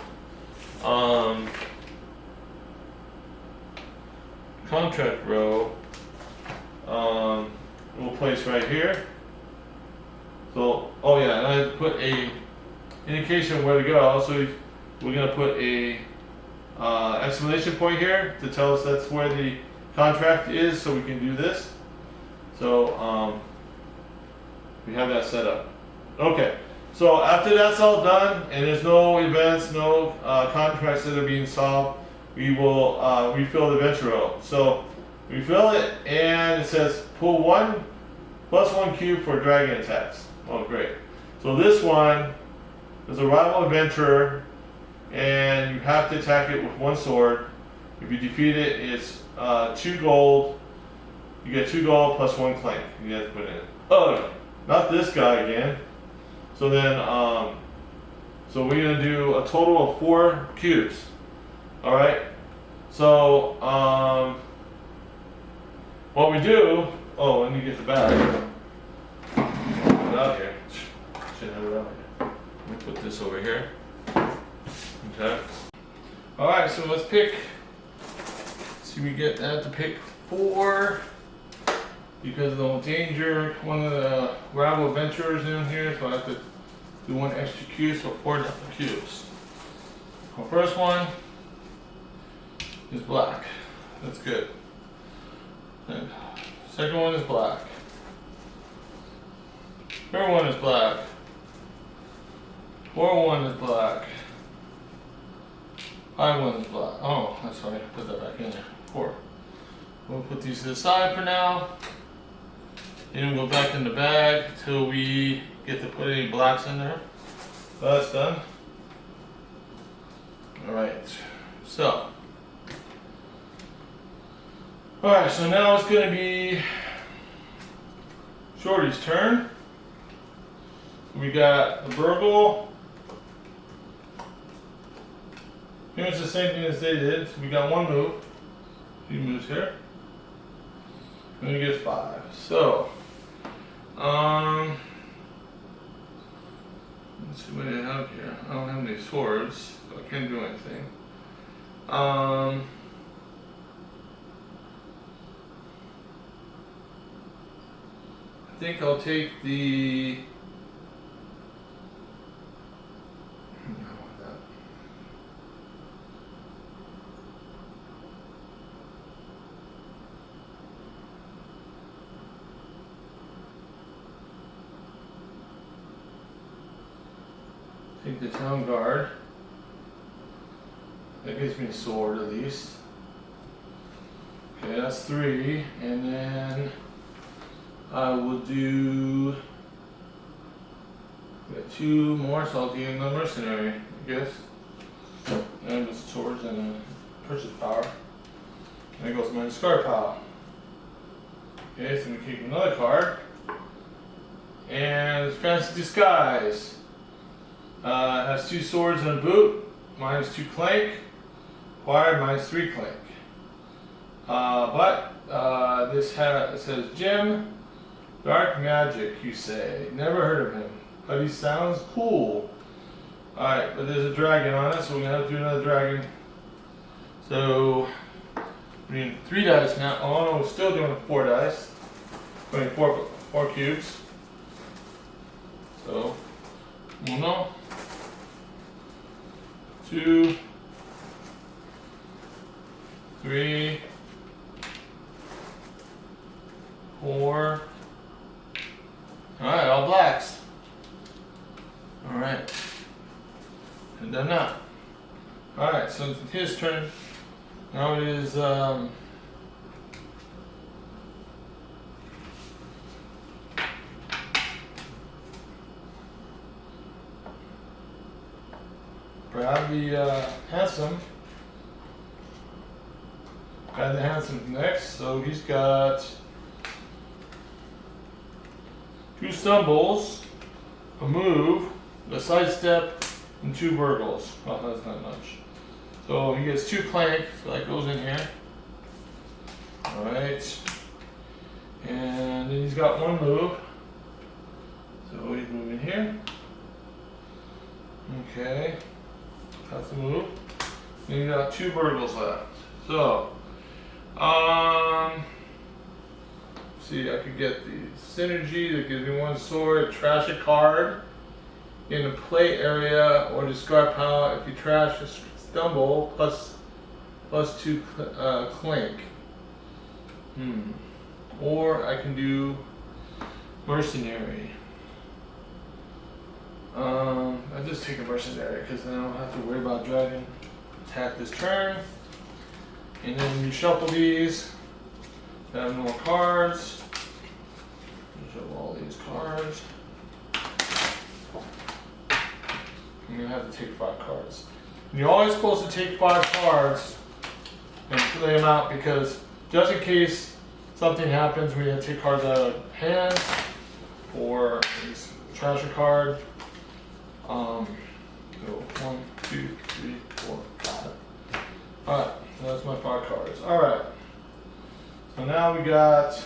contract row. We'll place right here. So, oh yeah, and I put a indication of where to go. So we're gonna put a exclamation point here to tell us that's where the contract is, so we can do this. So we have that set up. Okay, so after that's all done and there's no events, no contracts that are being solved, we will refill the adventure row. So we fill it and it says pull 1 plus 1 cube for dragon attacks. Oh great. So this one is a rival adventurer and you have to attack it with 1 sword. If you defeat it, it's 2 gold. You get 2 gold plus 1 Clank. You have to put in. Oh, not this guy again. So then, so we're gonna do a total of 4 cubes. All right. So what we do? Oh, let me get the bag. Put it out here. Should have it out here. Let me put this over here. Okay. All right. So let's pick. See, we get that to pick 4. Because of the danger, one of the rival adventurers in here, so I have to do 1 extra cube, so 4 different cubes. The first one is black. That's good. And Second one is black. Third one is black. Fourth one is black. Five one is black. Oh, that's why I put that back in there. Four. We'll put these to the side for now. Then we'll go back in the bag until we get to put any blacks in there. So that's done. Alright, so. Alright, so now it's going to be Shorty's turn. We got the burgle. Pretty much the same thing as they did. So we got one move. He moves here. And he gets 5. So, let's see what I have here. I don't have any swords, so I can't do anything. I think I'll take the. Take the town guard. That gives me a sword at least. Okay, that's 3. And then I will do. We got 2 more, so I'll do the mercenary, I guess. And with swords and a purchase power. And there goes my discard pile. Okay, so we keep another card. And fancy disguise. Has 2 swords and a boot, -2 Clank, acquired -3 Clank. This it says Jim, dark magic, you say. Never heard of him, but he sounds cool. Alright, but there's a dragon on it, so we're gonna have to do another dragon. So, we're doing 3 dice now. Oh no, we're still doing 4 dice. Putting 4 cubes. So, 1, 2, 3, 4. Alright, all blacks. Alright. And done now. Alright, so it's his turn. Now it is grab the handsome. Grab the handsome next. So he's got 2 stumbles, a move, a sidestep, and 2 burgles. Well, that's not much. So he gets 2 Clank, so that goes in here. Alright. And then he's got 1 move. So he's moving here. Okay. That's the move. And you got 2 burgles left. So, see, I could get the synergy that gives me 1 sword, trash a card in the play area, or discard power if you trash a stumble plus 2 Clank. Or I can do mercenary. I just take a mercenary because then I don't have to worry about dragon attack this turn. And then you shuffle these. I have more cards. Shuffle all these cards. And you have to take 5 cards. And you're always supposed to take 5 cards and play them out because just in case something happens, we have to take cards out of hand or trash a card. So 1, 2, 3, 4, 5. Alright, so that's my 5 cards. Alright. So now we got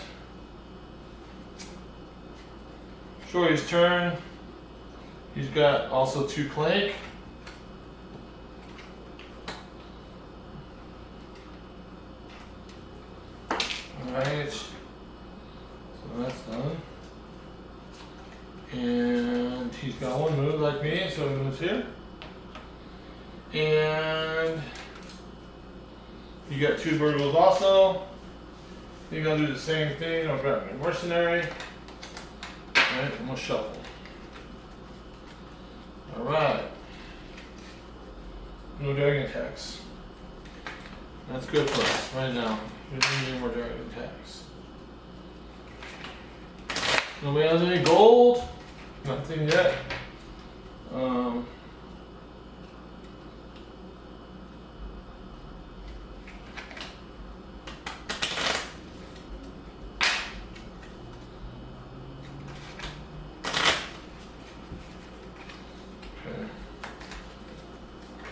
Shorty's turn. He's got also 2 Clank. Alright. So that's done. And he's got 1 move like me, so he moves here. And you got 2 burgles also. think I'll do the same thing. I'll grab my mercenary. Alright, and we'll shuffle. Alright. No dragon attacks. That's good for us right now. We don't need any more dragon attacks. Nobody has any gold? Nothing yet. Okay.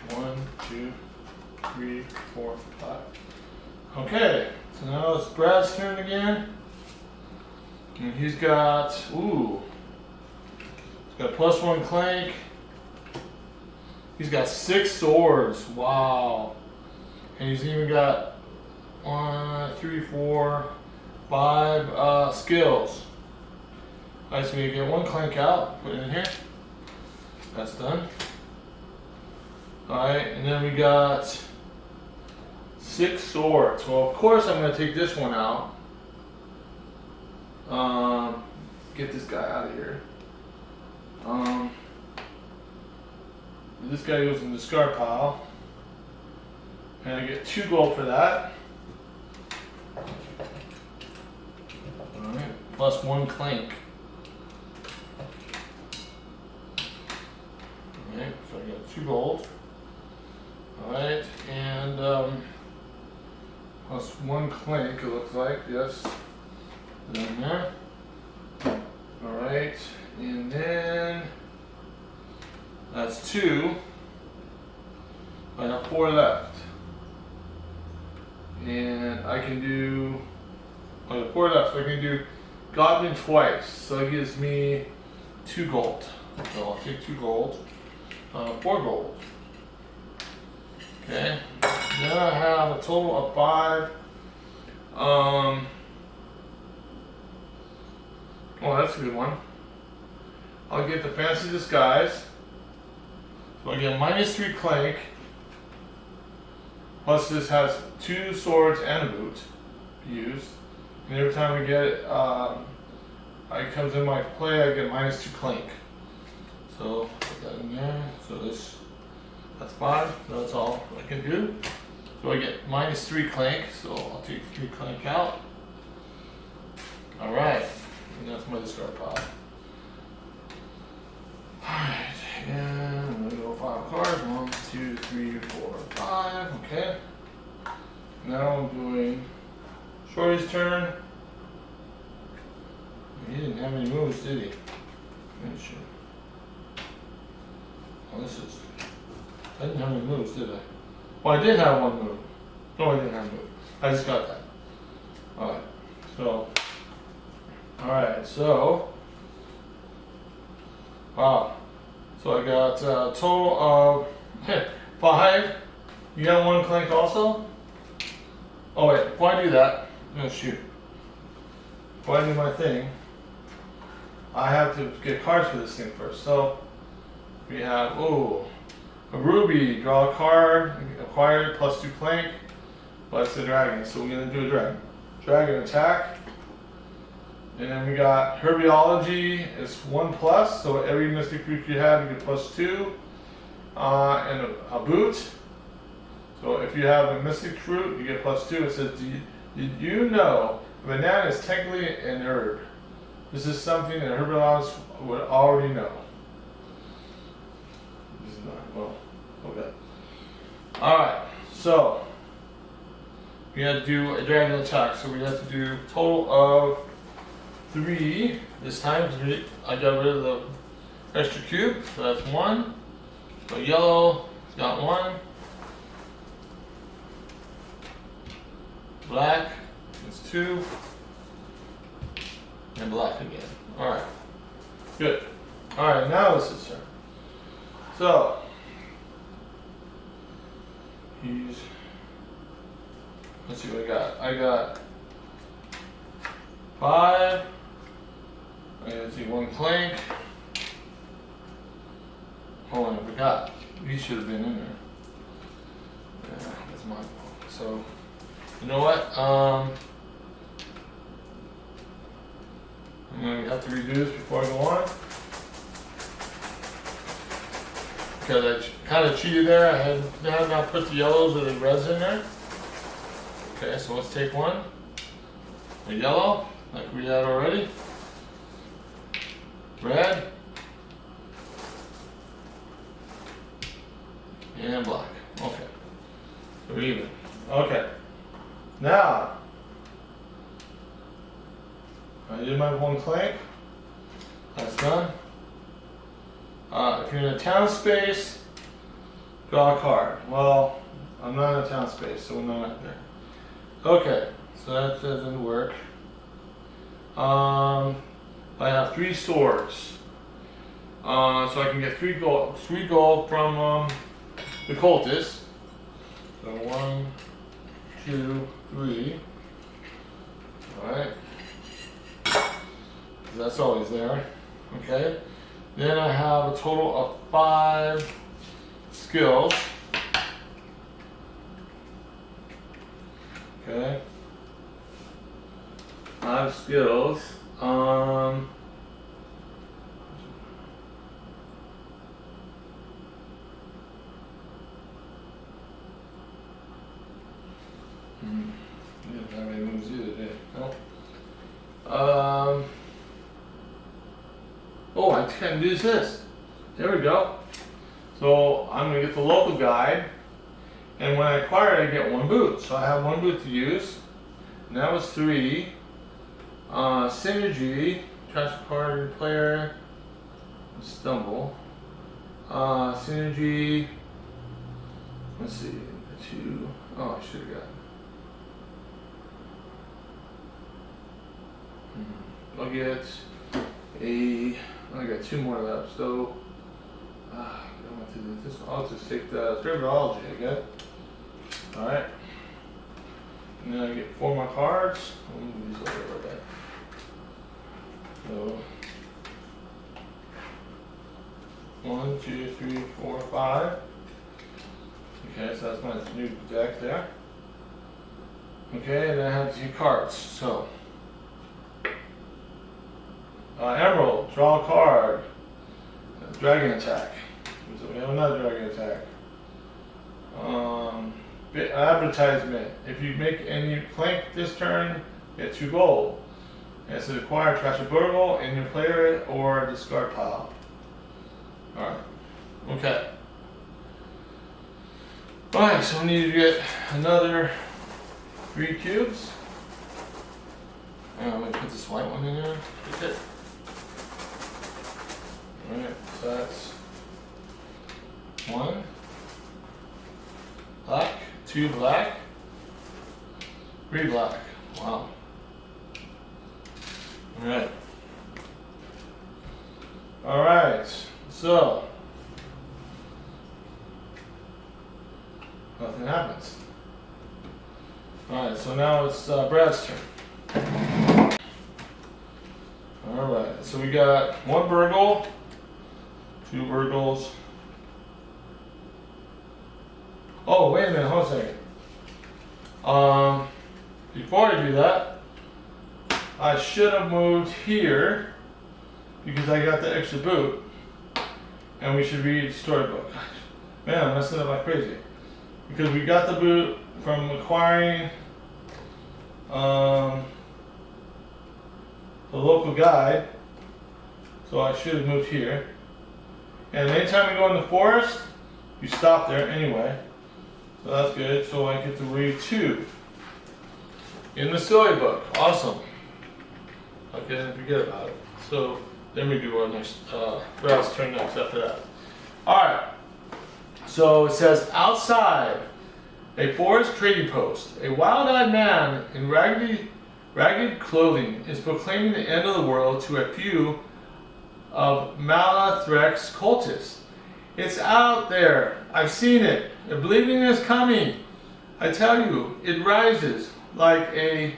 1, 2, 3, 4, 5. Okay, so now it's Brad's turn again. And he's got, ooh, he's got +1 Clank. He's got 6 swords, wow. And he's even got 1, 2, 3, 4, 5 skills. Alright, so we get 1 Clank out, put it in here. That's done. Alright, and then we got 6 swords. Well, of course I'm going to take this one out. Get this guy out of here. This guy goes in the discard pile. And I get 2 gold for that. Alright, +1 Clank. Alright, so I got 2 gold. Alright, and +1 Clank, it looks like, yes. Down there. Alright, and then that's 2. I have 4 left. And I can do, I have 4 left, so I can do Goblin twice. So it gives me 2 gold. So I'll take 2 gold. 4 gold. Okay. Then I have a total of 5. Oh, that's a good one. I'll get the Fancy Disguise. So I get -3 Clank. Plus this has 2 swords and a boot used. And every time I get it, it comes in my play, I get -2 Clank. So put that in there. So that's 5. That's all I can do. So I get -3 Clank. So I'll take 3 Clank out. Alright. And that's my discard pile. Alright, and I'm gonna go 5 cards. 1, 2, 3, 4, 5. Okay. Now I'm doing Shorty's turn. He didn't have any moves, did he? Oh, this is. I didn't have any moves, did I? Well, I did have 1 move. No, I didn't have a move. I just got that. Alright, so. Alright, so. Wow. So I got a total of 5. You got 1 Clank also? Oh wait, before I do that, I'm gonna shoot. Before I do my thing, I have to get cards for this thing first. So we have, a ruby, draw a card, acquire +2 Clank, plus the dragon. So we're gonna do a dragon. Dragon attack. And then we got Herbiology, it's 1+, so every mystic fruit you have, you get +2. And a boot. So if you have a mystic fruit, you get +2. It says, did you know a banana is technically an herb? This is something that herbologists would already know. This is not, well, okay. Alright, so we have to do a dragon attack. So we have to do a total of 3 this time. I got rid of the extra cube, so that's 1. So yellow has got 1. Black is 2. And black again. Alright. Good. Alright, now it's his turn. So let's see what I got. I got 5. Let's see, 1 Clank. Hold on, I forgot. These should have been in there. Yeah, that's my fault. So, you know what? I'm going to have to redo this before I go on. Because I kind of cheated there. I had not put the yellows or the reds in there. Okay, so let's take one. A yellow, like we had already. Red. And black. Okay. So we're even. Okay. Now, I did my one clank. That's done. If you're in a town space, draw a card. Well, I'm not in a town space, so we're not there. Okay, so that doesn't work. I have 3 swords. So I can get 3 gold from the cultist. So 1, 2, 3. Alright. That's always there. Okay. Then I have a total of 5 skills. Okay. 5 skills. Didn't have any moves either, did it? No. Oh, I can do this. There we go. So I'm gonna get the local guide, and when I acquire it, I get 1 boot. So I have 1 boot to use. And that was 3. Synergy, trash a card in player, stumble. Synergy. Let's see, 2. Oh, I should have got. I'll get I got 2 more left, so I don't want to do this. I'll just take the Triviology, I guess. Alright. And then I get 4 more cards. I'll move these over a bit. So 1, 2, 3, 4, 5. Okay, so that's my new deck there. Okay, and then I have 2 cards. So Emerald, draw a card. Dragon attack. So we have another dragon attack. Advertisement. If you make any clank this turn, get 2 gold. And it says acquire trash a burgle in your player or discard pile. Alright. Okay. Alright, so we need to get another 3 cubes. I'm going to put this white one in there. Okay. Alright, so that's 1 black, 2 black, 3 black. Wow. Alright. Alright, so nothing happens. Alright, so now it's Brad's turn. Alright, so we got 1 burgle, 2 burgles. Oh, wait a minute, hold on a second. Before I do that, I should have moved here because I got the extra boot. And we should read storybook. Man, I'm messing up like crazy. Because we got the boot from acquiring the local guide. So I should have moved here. And anytime we go in the forest, you stop there anyway. So that's good. So I get to read 2 in the storybook. Awesome. Okay, then forget about it. So then we do our next, Brad's turn next after that. Alright. So it says, outside a forest trading post, a wild-eyed man in ragged clothing is proclaiming the end of the world to a few of Malathrek's cultists. It's out there. I've seen it. The bleeding is coming. I tell you, it rises like a...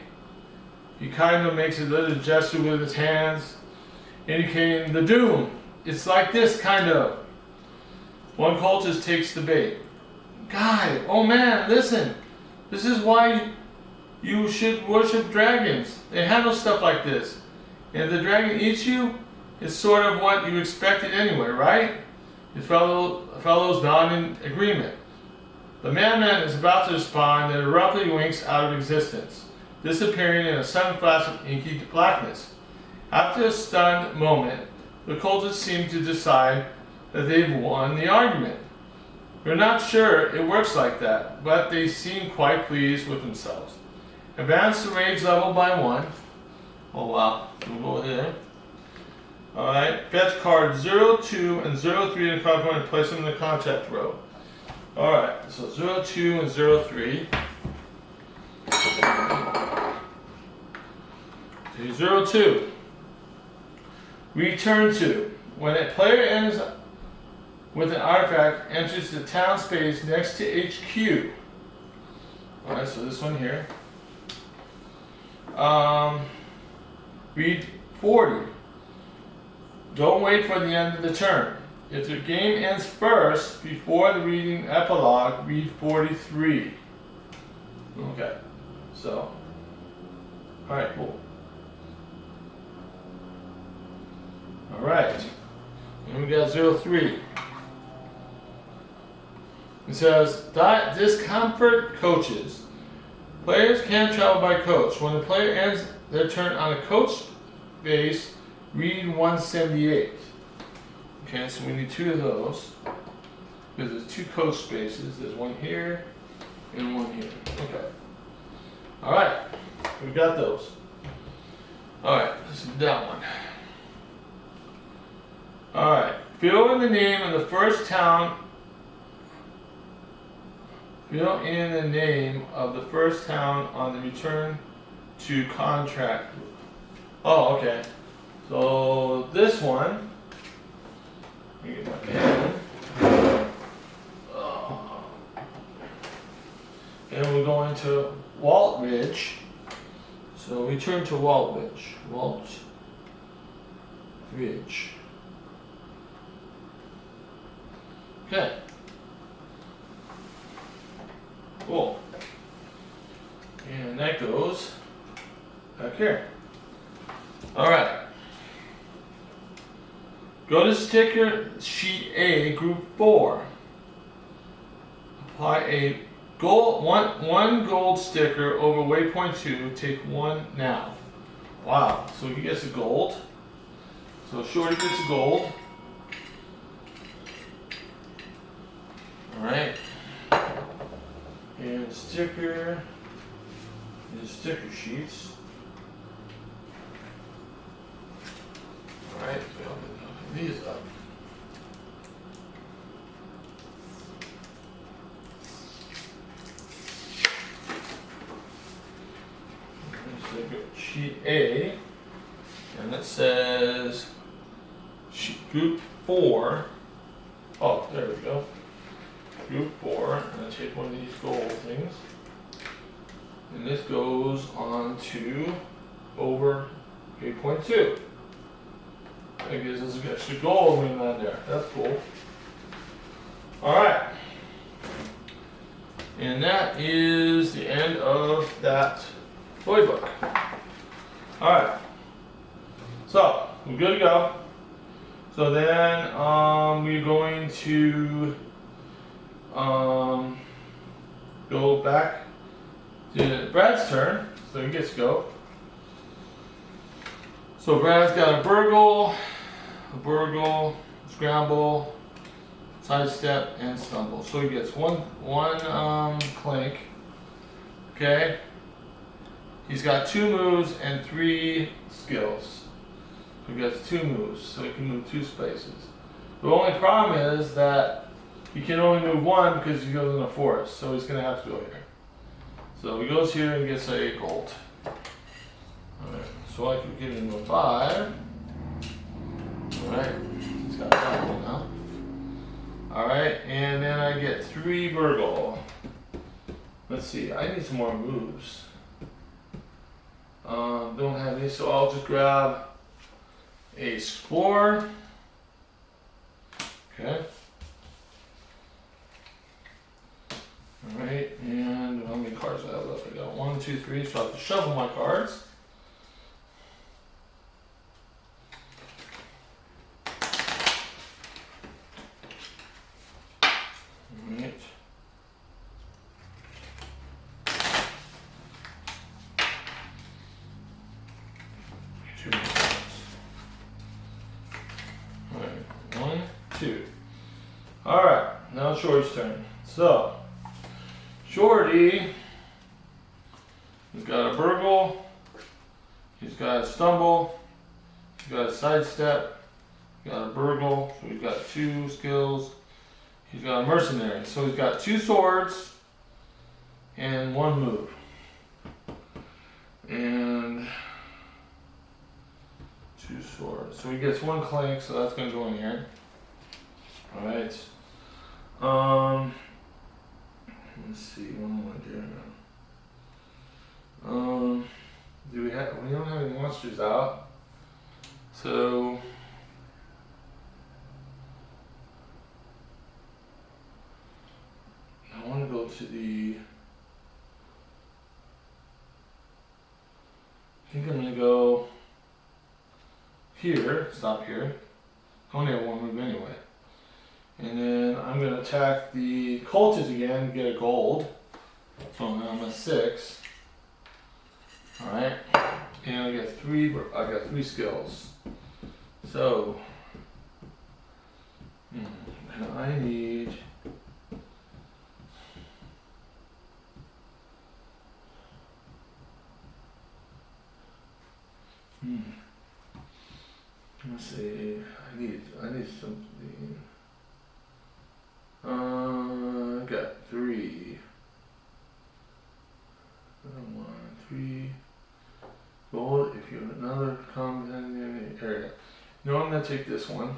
He kind of makes a little gesture with his hands, indicating the doom. It's like this, kind of. One cultist takes the bait. Guy, oh man, listen. This is why you should worship dragons. They handle stuff like this. And if the dragon eats you, it's sort of what you expected anyway, right? His fellows nod in agreement. The madman is about to respond and abruptly winks out of existence, disappearing in a sudden flash of inky blackness. After a stunned moment, the cultists seem to decide that they've won the argument. They're not sure it works like that, but they seem quite pleased with themselves. Advance the rage level by 1. Oh wow, we'll go here. Alright, fetch cards 0, 2, and 0, 3 in the card point and place them in the contact row. Alright, so 0, 2, and 0, 3. Okay, 0, 2. Return to. When a player ends with an artifact, enters the town space next to HQ. Alright, so this one here. Read 40. Don't wait for the end of the turn. If the game ends first, before the reading epilogue, read 43. Okay, so. Alright, cool. Alright, and we got 03. It says, discomfort coaches. Players can travel by coach. When the player ends their turn on a coach base, read 178. Okay, so we need 2 of those. Because there's 2 coach spaces. There's one here and one here. Okay. Alright, we've got those. Alright, let's do that one. Alright, fill in the name of the first town. Fill in the name of the first town on the return to contract. Oh, okay. So this one, let me get my pen. And we're going to Walt Ridge. So we turn to Walt Ridge. Walt Ridge. Okay. Cool. And that goes back here. Alright. Go to sticker sheet A, group 4. Apply a one gold sticker over waypoint 2. Take 1 now. Wow. So he gets a gold. So Shorty gets a gold. Alright. And sticker. And sticker sheets. Alright, so I'll open these up. Sheet A, and it says group 4. Oh, there we go. Group 4, and I take one of these gold things, and this goes on to over 8.2. That gives us an extra gold wing on there. That's cool. Alright. And that is the end of that toy book. Alright. So, we're good to go. So then we're going to go back to Brad's turn. So he gets to go. So Brad's got a burgle, scramble, sidestep, and stumble. So he gets one clank. Okay. He's got 2 moves and 3 skills. So he gets 2 moves, so he can move 2 spaces. The only problem is that he can only move 1 because he goes in a forest, so he's going to have to go here. So he goes here and gets a gold. Alright, so I can give him a 5. Alright, he's got 5 now. Alright, and then I get 3 burgle. Let's see, I need some more moves. Don't have any, so I'll just grab a Explorer. Okay. Alright, and how many cards do I have left? I got 1, 2, 3, so I have to shuffle my cards. 2. Alright, now it's Shorty's turn. So, Shorty, he's got a burgle, he's got a stumble, he's got a sidestep, he's got a burgle, so he's got 2 skills. He's got a mercenary, so he's got 2 swords and 1 move. And 2 swords. So he gets 1 clank, so that's gonna go in here. Alright. Let's see, what am I doing now? We don't have any monsters out. So I want to go to the, I think I'm going to go here, stop here. I only have 1 move anyway. And then I'm going to attack the cultists again to get a gold. So now I'm at 6. Alright. And I got 3 skills. So and I need let's see, I need something. I got 3. 3 gold if you're another combat in the area. You know, I'm gonna take this one.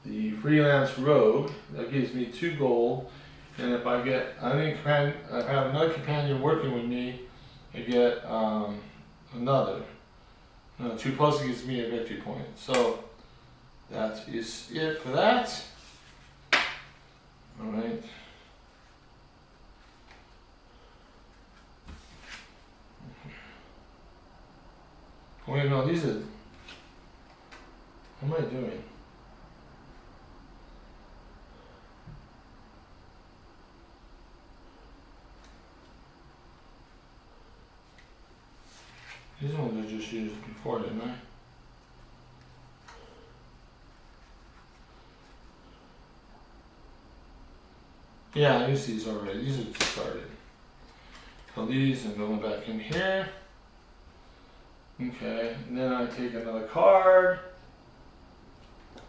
The freelance rogue, that gives me 2 gold, and if I get I have another companion working with me, I get another. 2 plus gives me a victory point. So that is it for that. Alright. Wait, no, these are. What am I doing? These ones I just used before, didn't I? Yeah, I used these already. These are just started. So these I'm going back in here. Okay, and then I take another card.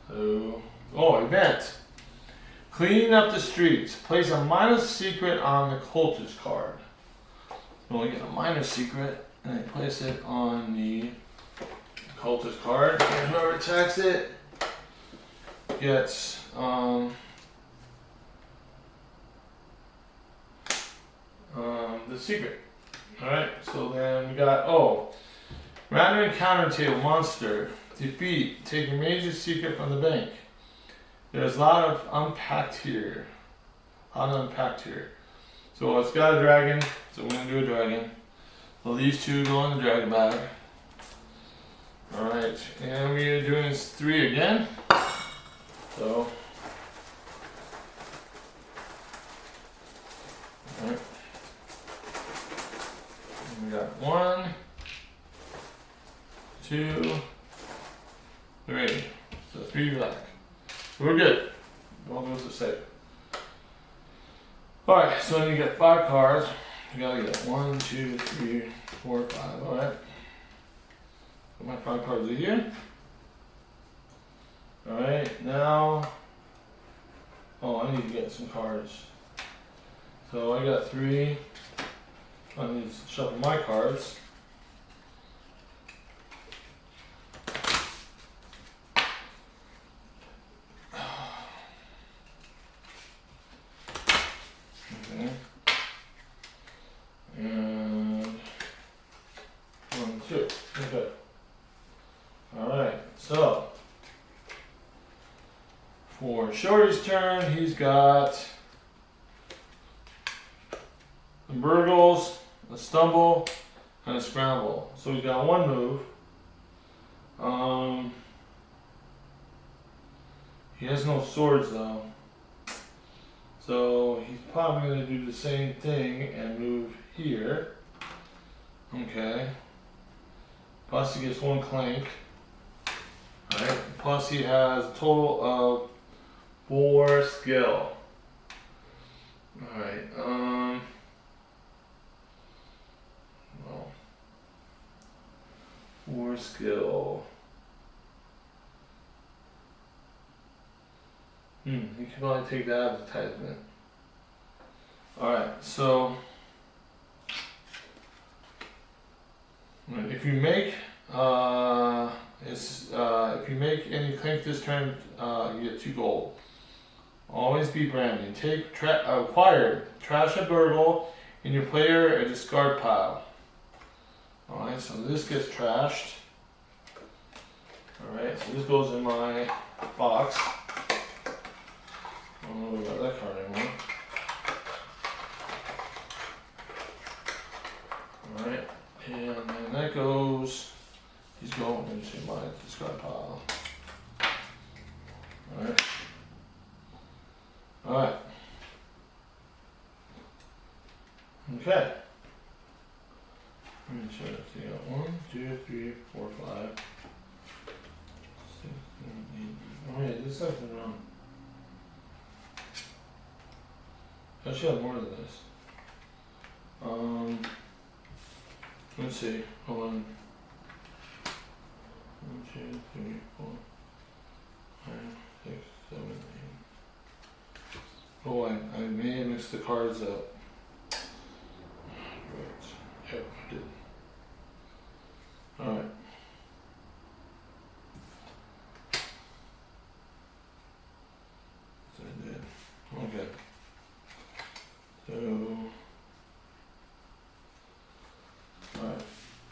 So, event. Cleaning up the streets. Place a minor secret on the cultist card. So I get a minor secret, and I place it on the cultist card. And whoever attacks it gets the secret. Alright, so then we got, random encounter table monster. Defeat. Take a major secret from the bank. There's a lot of unpacked here. So it's got a dragon, so we're going to do a dragon. So these 2 go in the dragon bag. Alright, and we're doing 3 again. So, alright. We got 1, 2, 3. So 3 black. We're good. All goes to safe. Alright, so then you get 5 cards. You gotta get 1, 2, 3, 4, 5. Alright. So my 5 cards are here. Alright, now. I need to get some cards. So I got 3. I need to shuffle my cards. Okay. And 1, 2. Okay. Alright, so for Shorty's turn, he's got the burgles, a stumble, and a scramble. So he's got 1 move. He has no swords though. So he's probably going to do the same thing and move here. Okay. Plus he gets 1 clank. Alright, plus he has a total of 4 skill. Alright, well, 4 skill. You can probably take that advertisement. Alright, so if you make if you make any Clank this turn, you get 2 gold. Always be branding. Take acquired trash a burgle in your player or discard pile. Alright, so this gets trashed. Alright, so this goes in my box. I don't know about that card anymore. Alright, and then that goes, he's going into my discard pile. Alright. Alright. Okay. Let me show it to you. 1, 2, 3, 4, 5, 6, 7, 8. Oh yeah, this has been wrong. I should have more than this. Let's see. Hold on. 1, 2, 3, 4, 5, 6, 7, 8. Oh, I may have mixed the cards up. Right. Yep, I did. Alright. So I did. Okay. So, alright.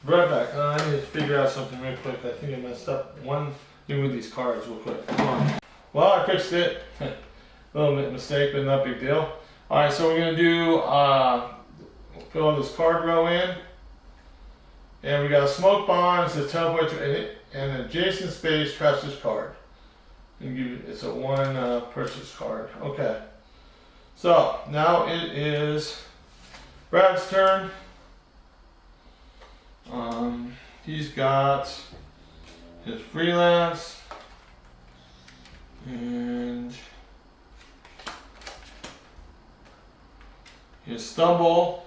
Right back. I need to figure out something real quick. I think I messed up one thing with these cards real quick. Come on. Well, I fixed it. A little bit mistake, but not big deal. Alright, so we're going to do, fill this card row in. And we got a smoke bomb. It says teleport to an adjacent space, trash this card. And it's a 1 purchase card. Okay. So, now it is Brad's turn. He's got his freelance and his stumble.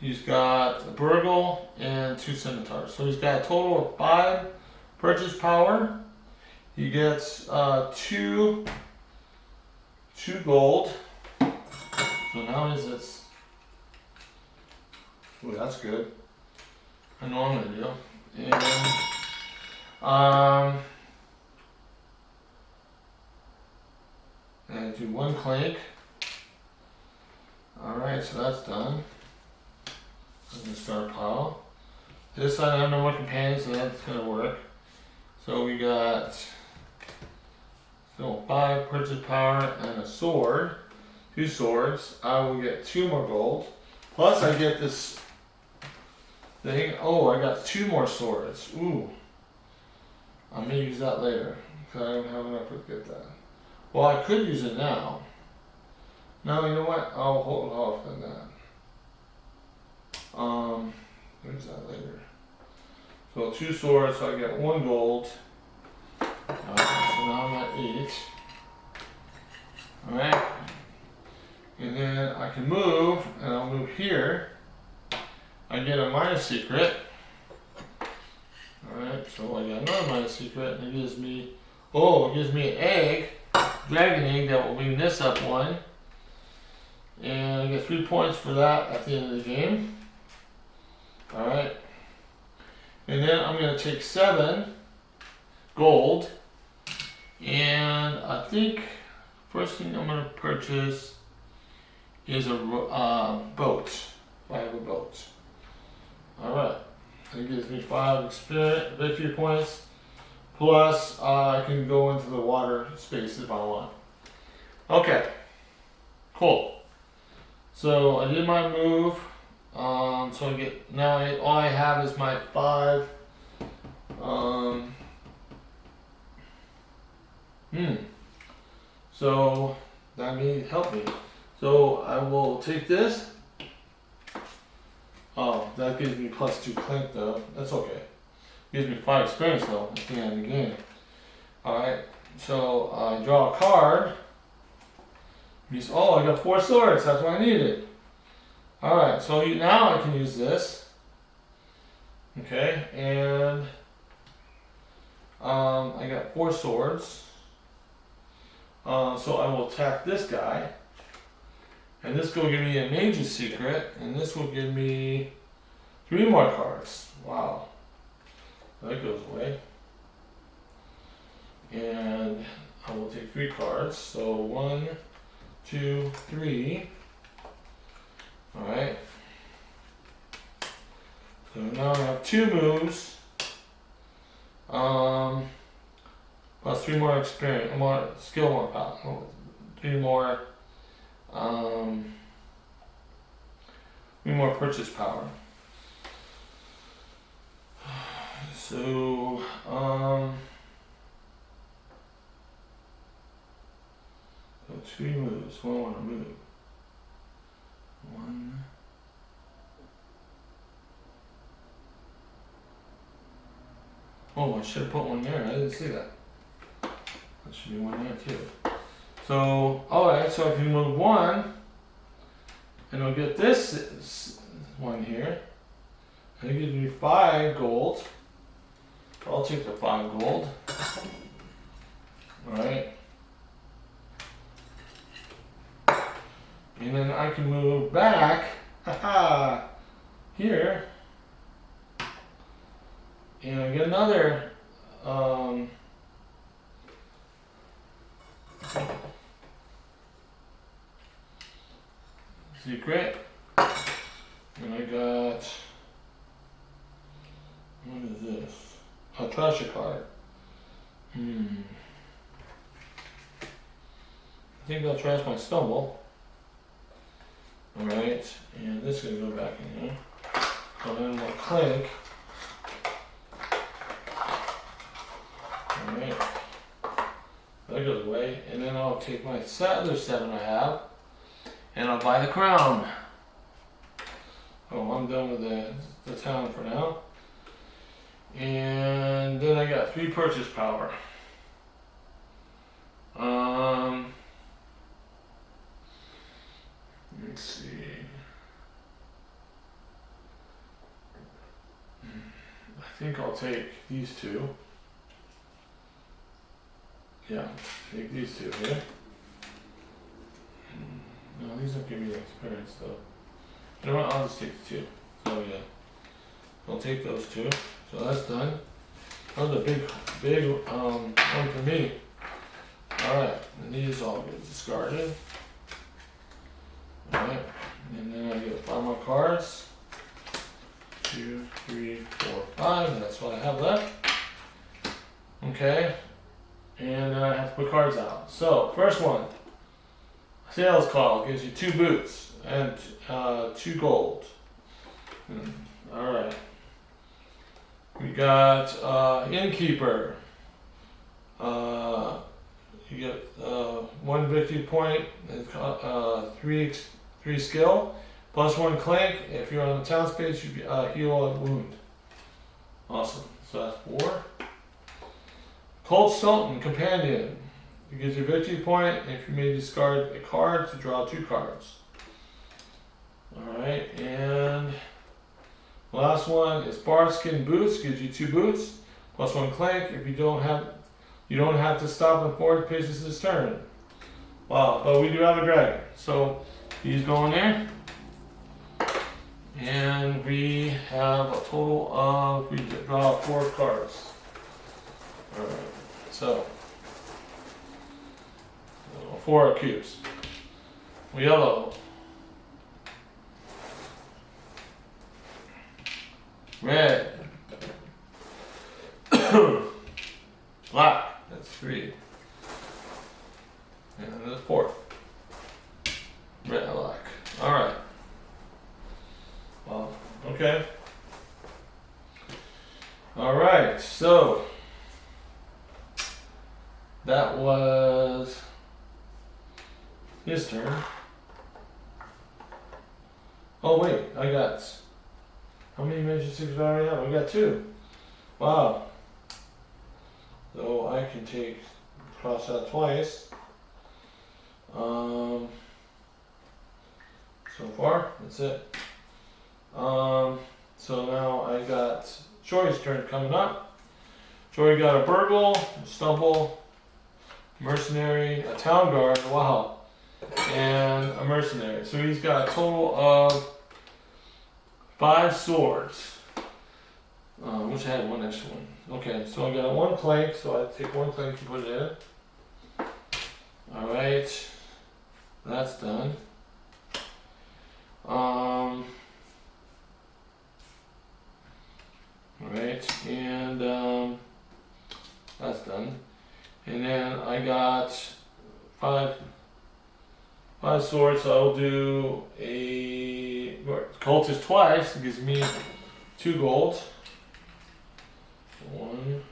He's got a burgle and 2 scimitars. So he's got a total of 5 purchase power. He gets 2 gold. So now is this. Ooh, that's good. I know I'm gonna do. And do 1 Clank. Alright, so that's done. I'm gonna start pile. This side I have no more companions, so that's gonna work. So we got 5 purchase power and a sword. 2 swords. I will get 2 more gold. Plus I get this thing. Oh, I got 2 more swords. Ooh. I may use that later. Because I don't have enough to get that. Well, I could use it now. No, you know what? I'll hold off on that. Use that later. So 2 swords, so I get 1 gold. Alright, so now I'm at 8. Alright. And then I can move, and I'll move here. I get a minus secret. Alright, so I got another minus secret, and it gives me, it gives me an egg, dragon egg that will bring this up 1. And I get 3 points for that at the end of the game. Alright. And then I'm going to take 7 gold. And I think first thing I'm going to purchase is a boat. If I have a boat. Alright. It gives me 5 experience, victory points. Plus, I can go into the water space if I want. Okay. Cool. So I did my move. So I get, now all I have is my 5. So that may help me. So I will take this. Oh, that gives me +2 Clank though. That's okay. Gives me 5 experience though at the end of the game. Alright, so I draw a card. Oh, I got 4 swords, that's what I needed. Alright, so now I can use this. Okay, and I got 4 swords. So I will attack this guy. And this will give me a major secret, and this will give me 3 more cards. Wow. That goes away. And I will take 3 cards. So 1, 2, 3. Alright. So now I have 2 moves. Plus 3 more experience, more skill, more power. 3 more 3 more purchase power. So so 2 moves. What do I want to move? 1. Oh, I should have put 1 there. I didn't see that. That should be 1 there too. So, alright, so I can move 1, and I'll get this 1 here. And it gives me 5 gold. I'll take the 5 gold. Alright. And then I can move back, here. And I get another, secret. And I got, what is this? A treasure card. I think I'll trash my stumble. Alright, and this is gonna go back in here. And then my Clank. Alright. That goes away. And then I'll take my other 7 I have. And I'll buy the crown. Oh, I'm done with the town for now. And then I got 3 purchase power. Let's see. I think I'll take these 2. Yeah, take these 2 here. No, these don't give me the experience though. You know what? I'll just take the 2. So yeah, I'll take those 2. So that's done. That was a big one for me. Alright, and these all get discarded. Alright, and then I get 5 more cards. 2, 3, 4, 5, and that's what I have left. Okay, and then I have to put cards out. So, first one, sales call gives you 2 boots and 2 gold. Alright. We got innkeeper. You get 1 victory point, and 3 skill, plus 1 clank. If you're on the town space, you heal a wound. Awesome. So that's 4. Cold Sultan companion. It gives you a victory point if you may discard a card to draw 2 cards. Alright, and last one is Barskin Boots, gives you 2 boots, plus 1 clank. If you don't have to stop in 4 paces this turn. Wow, but we do have a dragon. So he's going there. And we have a total of, we draw 4 cards. Alright, so 4 cubes. Yellow. Red. Black. That's 3. And then there's 4. Red and black. Alright. Well, okay. Alright, so that was his turn. Oh wait, I got, how many major secrets do I already have? I got 2. Wow. So I can cross that twice. So far, that's it. So now I got Shorty's turn coming up. Shorty got a burgle, a stumble, mercenary, a town guard, wow, and a mercenary. So he's got a total of 5 swords. Wish I had one extra one. Okay, so I got 1 clank, so I take 1 clank and put it in. Alright, that's done. Alright, and that's done. And then I got 5 swords, so I'll do a cultist twice. It gives me 2 gold. 1,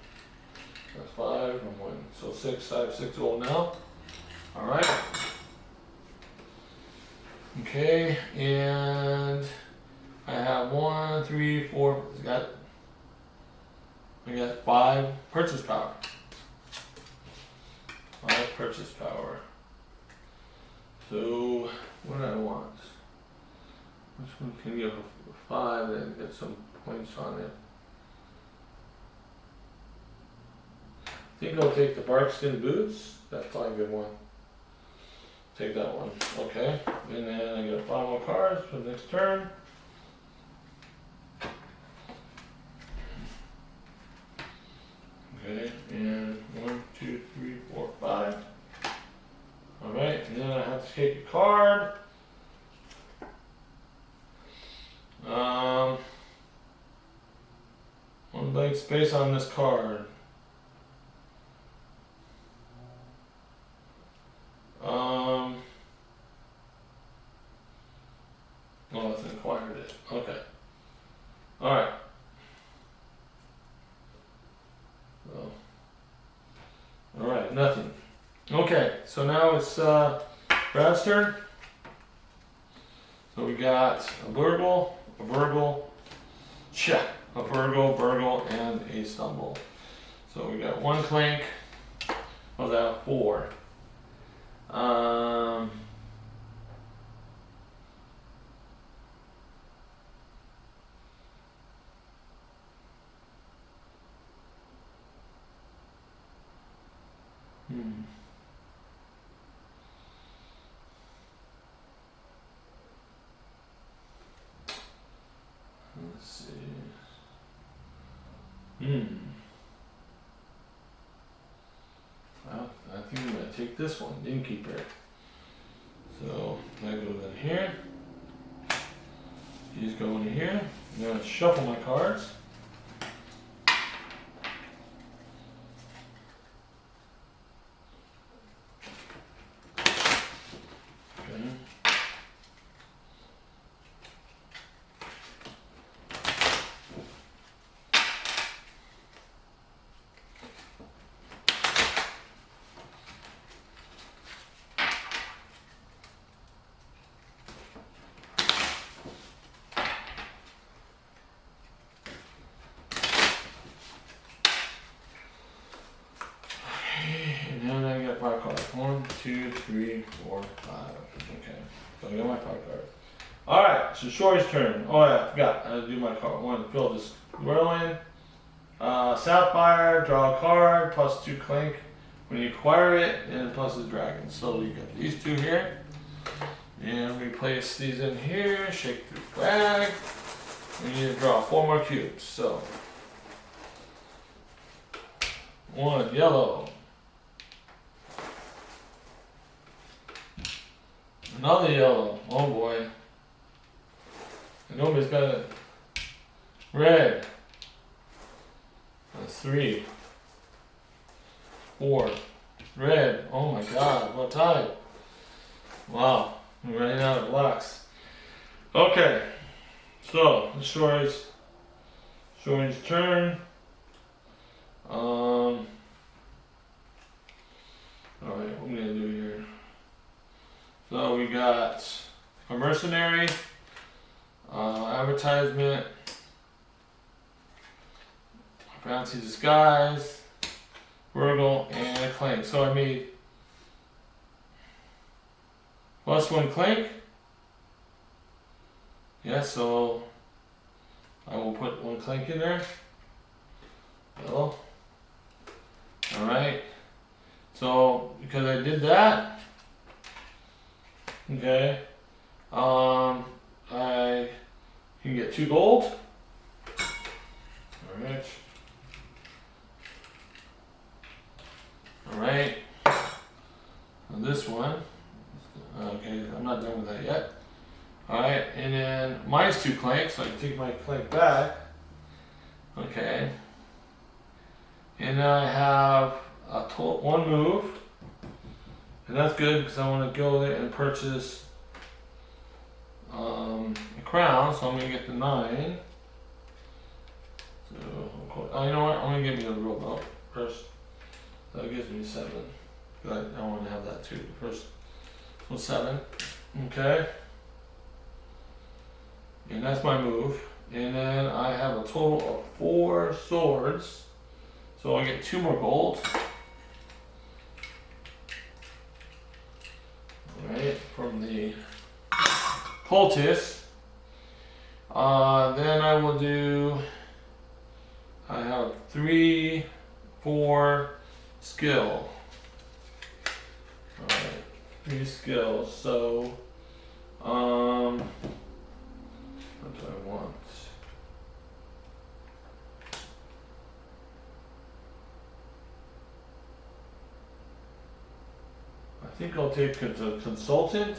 that's 5, and 1. So 6, I have 6 gold now. Alright. Okay, and I have 1, 3, 4, I got 5 purchase power. 5 purchase power. So, what do I want? Which one can give a 5 and get some points on it? I think I'll take the barkskin boots. That's probably a good one. Take that one. Okay. And then I got 5 more cards for the next turn. Okay, and 1, 2, 3, 4, 5. Alright, and then I have to take a card. One blank space on this card. Oh, it's acquired it. Okay. Alright. So. Alright, nothing. Okay, so now it's Brad's turn. So we got a burgle, a burgle, and a stumble. So we got 1 clank. What was that? 4. Let's see. Well, I think I'm gonna take this one, Innkeeper. So that goes in here. These go in here. I'm gonna shuffle my cards. Okay. And then I got 5 cards. 1, 2, 3, 4, 5. Okay. So I got my 5 cards. Alright, so Shorty's turn. Oh yeah, I forgot. I had to do my card. 1, fill this whirlwind. Sapphire, draw a card, plus 2 clank when you acquire it, and plus the dragon. So you got these 2 here. And we place these in here, shake the bag. We need to draw 4 more cubes. So 1 yellow. Another yellow. Oh boy. And nobody's got it. Red. That's 3. 4. Red. Oh my god, what time? Wow, I'm running out of blocks. Okay, so the Shorty's turn. Alright, what am I gonna do here? So we got a mercenary, advertisement, Fancy Disguise, Burgle, and a Clank. So I made +1 Clank. Yeah, so I will put 1 Clank in there. Well, alright. So because I did that, okay, I can get 2 gold. Alright. Alright. And this one. Okay, I'm not done with that yet. Alright, and then mine's 2 Clanks, so I can take my Clank back. Okay. And then I have a total 1 move. And that's good because I want to go there and purchase a crown, so I'm going to get the 9. So, you know what? I'm going to get me a real belt first. That gives me 7. I want to have that too. First, so 7. Okay. And that's my move. And then I have a total of 4 swords. So I get 2 more gold. Alright, from the cultist. Then I will do. I have 3, 4 skill. Alright, 3 skills. So, what do I want? I think I'll take a consultant.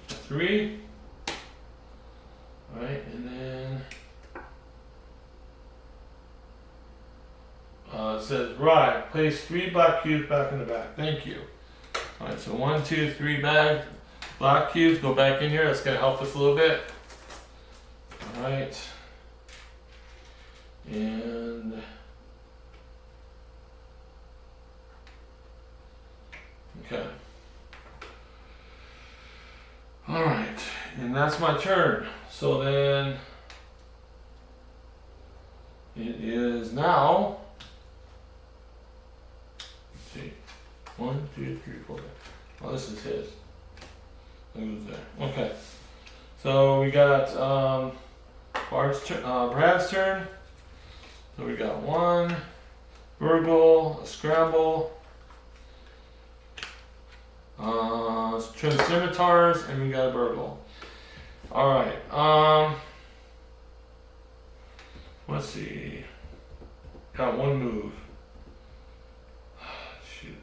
3. Alright, and then it says, right, place 3 black cubes back in the back. Thank you. Alright, so 1, 2, 3 black cubes go back in here. That's going to help us a little bit. Alright. And okay. Alright, and that's my turn. So then it is now. Let's see. 1, 2, 3, 4. Oh, this is his. That goes there. Okay. So we got Brad's turn. So we got 1 Burgle, a Scramble, Trim Scimitars, and we got a Burgle. Alright, let's see. Got 1 move. Shoot.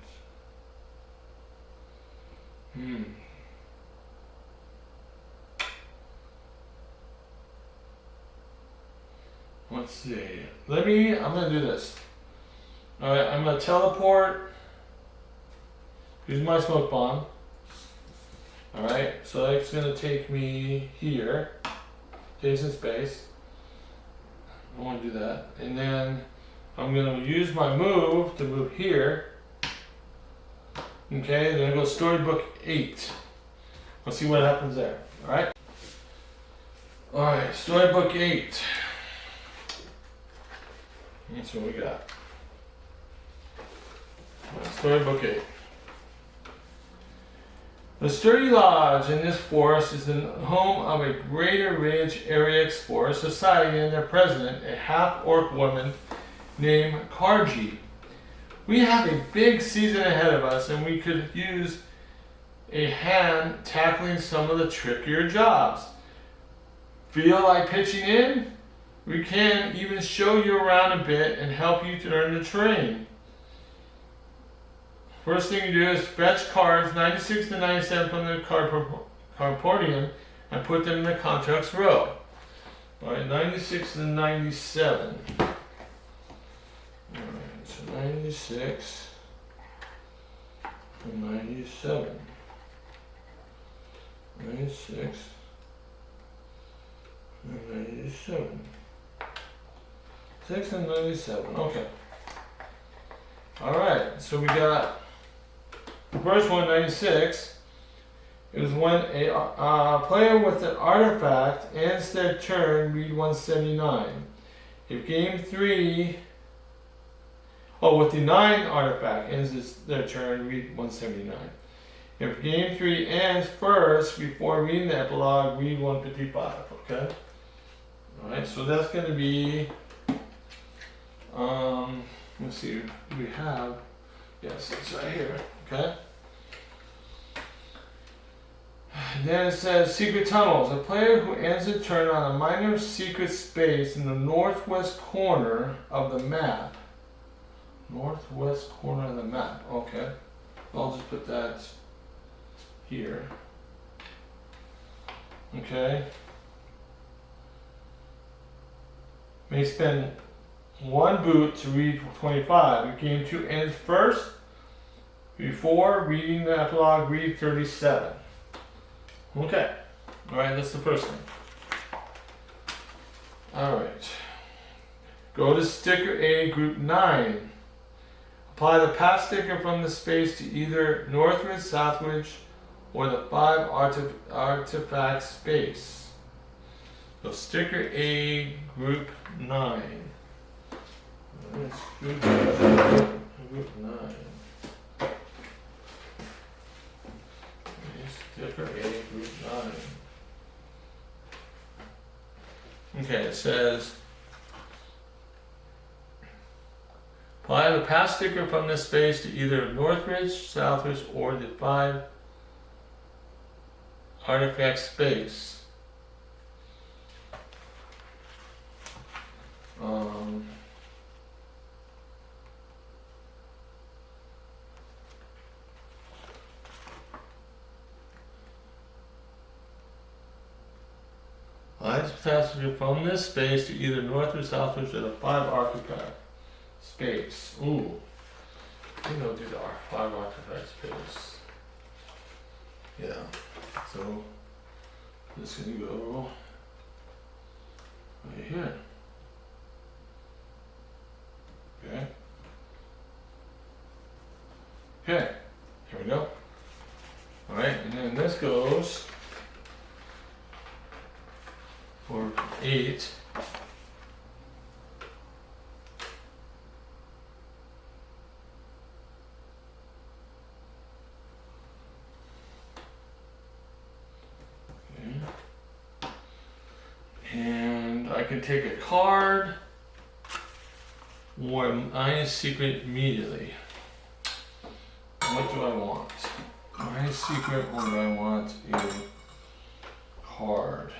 Let's see. I'm gonna do this. Alright, I'm gonna teleport. Use my smoke bomb. Alright, so that's gonna take me here. Jason space. I wanna do that. And then I'm gonna use my move to move here. Okay, then I go storybook 8. Let's see what happens there. Alright? Alright, storybook 8. That's what we got. Storybook 8. The sturdy lodge in this forest is the home of a Greater Ridge Area Explorer Society and their president, a half-orc woman named Karji. We have a big season ahead of us and we could use a hand tackling some of the trickier jobs. Feel like pitching in? We can even show you around a bit and help you to learn the terrain. First thing you do is fetch cards 96 to 97 from the card podium and put them in the contracts row. Alright, 96 to 97. Alright, so 96 to 97. 96 and 97. 6 and 97. Okay. Alright, so we got the first one, 96. It was when a player with an artifact ends their turn, read 179. If game 3, with the 9 artifact ends their turn, read 179. If game 3 ends first before reading the epilogue, read 155. Okay. All right. So that's going to be. Let's see. We have. Yes, it's right here. Okay. Then it says secret tunnels. A player who ends a turn on a minor secret space in the northwest corner of the map. Northwest corner of the map. Okay. I'll just put that here. Okay. May spend 1 boot to read 25. If game 2 ends first, before reading the epilogue, read 37. Okay. Alright, that's the first thing. Alright. Go to sticker A, group 9. Apply the pass sticker from the space to either Northridge, Southridge, or the 5 artifact space. So sticker A, group 9. Group 9. Sticker A, group 9. Okay, it says apply the pass sticker from this space to either Northridge, Southridge, or the 5 artifact space. Lines passenger from this space to either northward, southward, or the 5 artifact space. Ooh. I think I'll do the 5 artifact space. Yeah. So this is gonna go right here. Okay. Okay. Here we go. Alright, and then this goes for 8. Okay. And I can take a card or my secret immediately. What do I want? My secret, or do I want a card?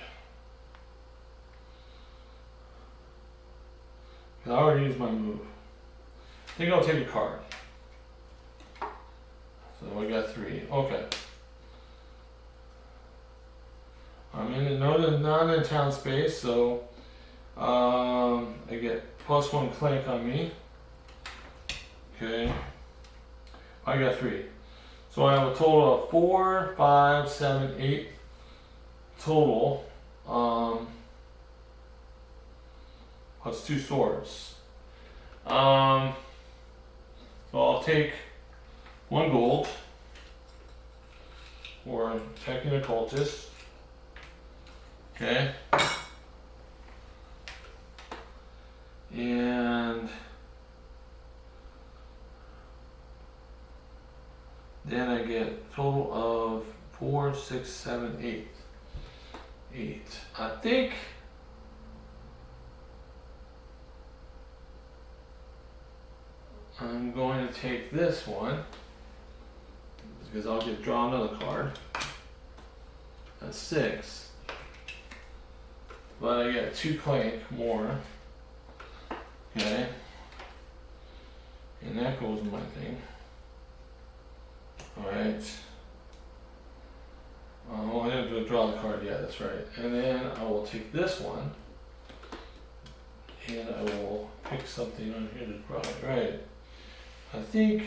I already used my move. I think I'll take a card. So I got 3. Okay. I'm in not in town space, so I get +1 Clank on me. Okay. I got 3. So I have a total of 4, 5, 7, 8 total. Plus 2 swords. So I'll take 1 gold for checking the cultist. Okay. And then I get a total of 4, 6, 7, 8. 8. I think I'm going to take this one because I'll get draw another card. That's 6. But I get 2 Clank more. Okay. And that goes in my thing. Alright. Oh, I didn't draw the card yet, that's right. And then I will take this one. And I will pick something on here to draw. Right. I think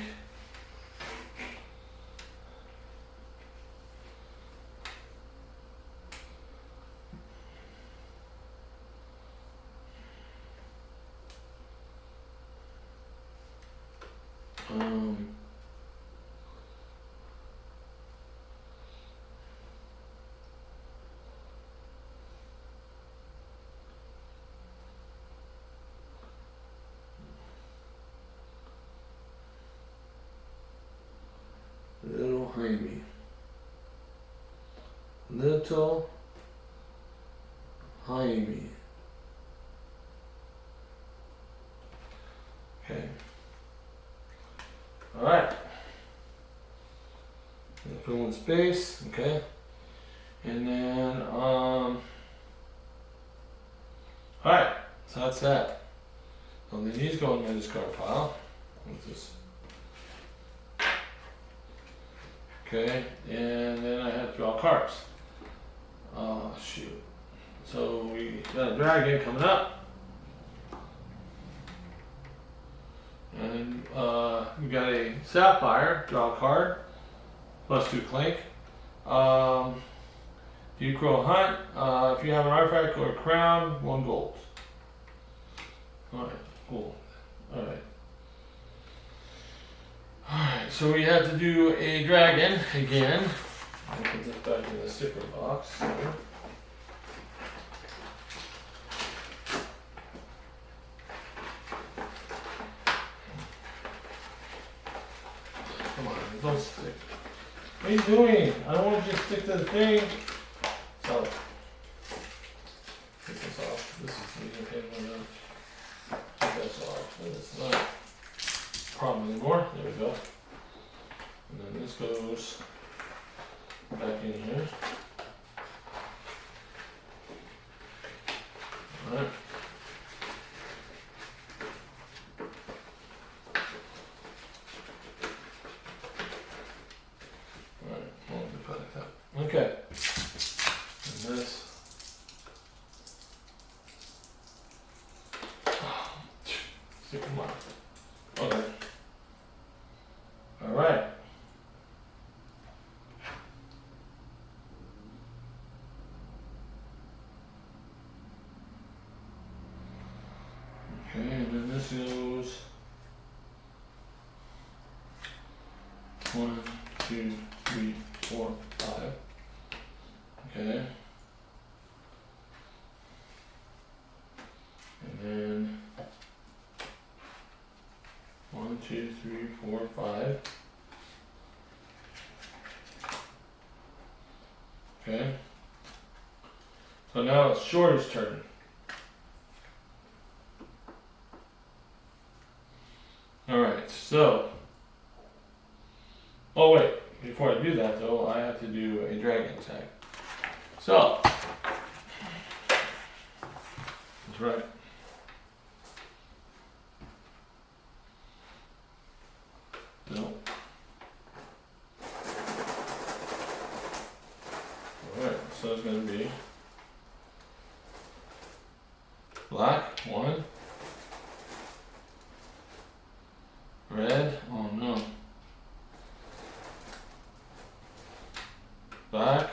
Little Jaime. Okay. Alright. Fill in space, okay. And then, alright, so that's that. So then these go in my discard pile. What's this? Okay, and then I have to draw cards. Oh, shoot. So we got a dragon coming up. And we got a sapphire, draw a card. +2 Clank. Do you crow hunt? If you have an artifact or a crown, 1 gold. Alright, cool. Alright. Alright, so we have to do a dragon again. I'll put this back in the sticker box. Come on, don't stick. What are you doing? I don't want you to stick to the thing. So, take this off. This is the okay one. Take this off. It's not a problem anymore. There we go. And then this goes back in here. Alright. Alright, well, we put it like that. Okay. And this. Come on. Okay. Alright. Okay, and then this goes 1, 2, 3, 4, 5. Okay. And then 1, 2, 3, 4, 5. Okay. So now it's Shorty's turn. Alright, so. Oh wait, before I do that though, I have to do a dragon attack. So. That's right. No. Alright, so it's going to be black, 1. Red, oh no. Black.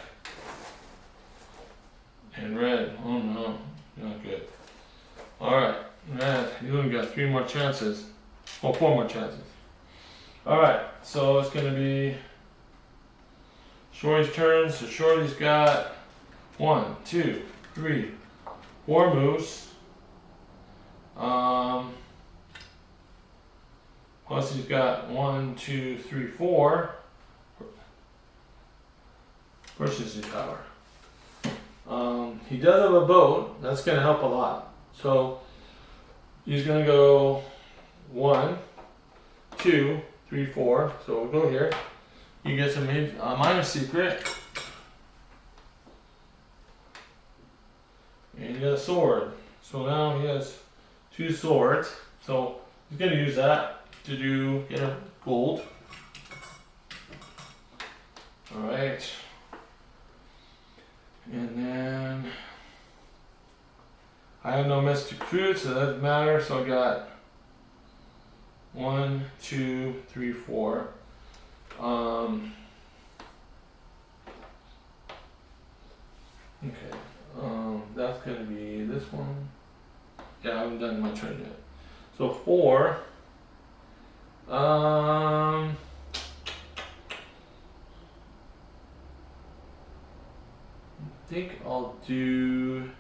And red, oh no. Not good. Alright, red, you only got 3 more chances. Well, 4 more chances. Alright, so it's going to be Shorty's turn. So Shorty's got 1, 2, 3, 4 moves. Plus he's got 1, 2, 3, 4 versus power. He does have a boat. That's going to help a lot. So he's going to go 1, 2, 3, 4. So we'll go here. He gets a minor secret. And he got a sword. So now he has 2 swords. So he's going to use that to get a gold. Alright. And then I have no mystic fruit, so that doesn't matter. So I got 1, 2, 3, 4. Okay. That's gonna be this one. Yeah, I haven't done my turn yet. So 4. I think I'll do.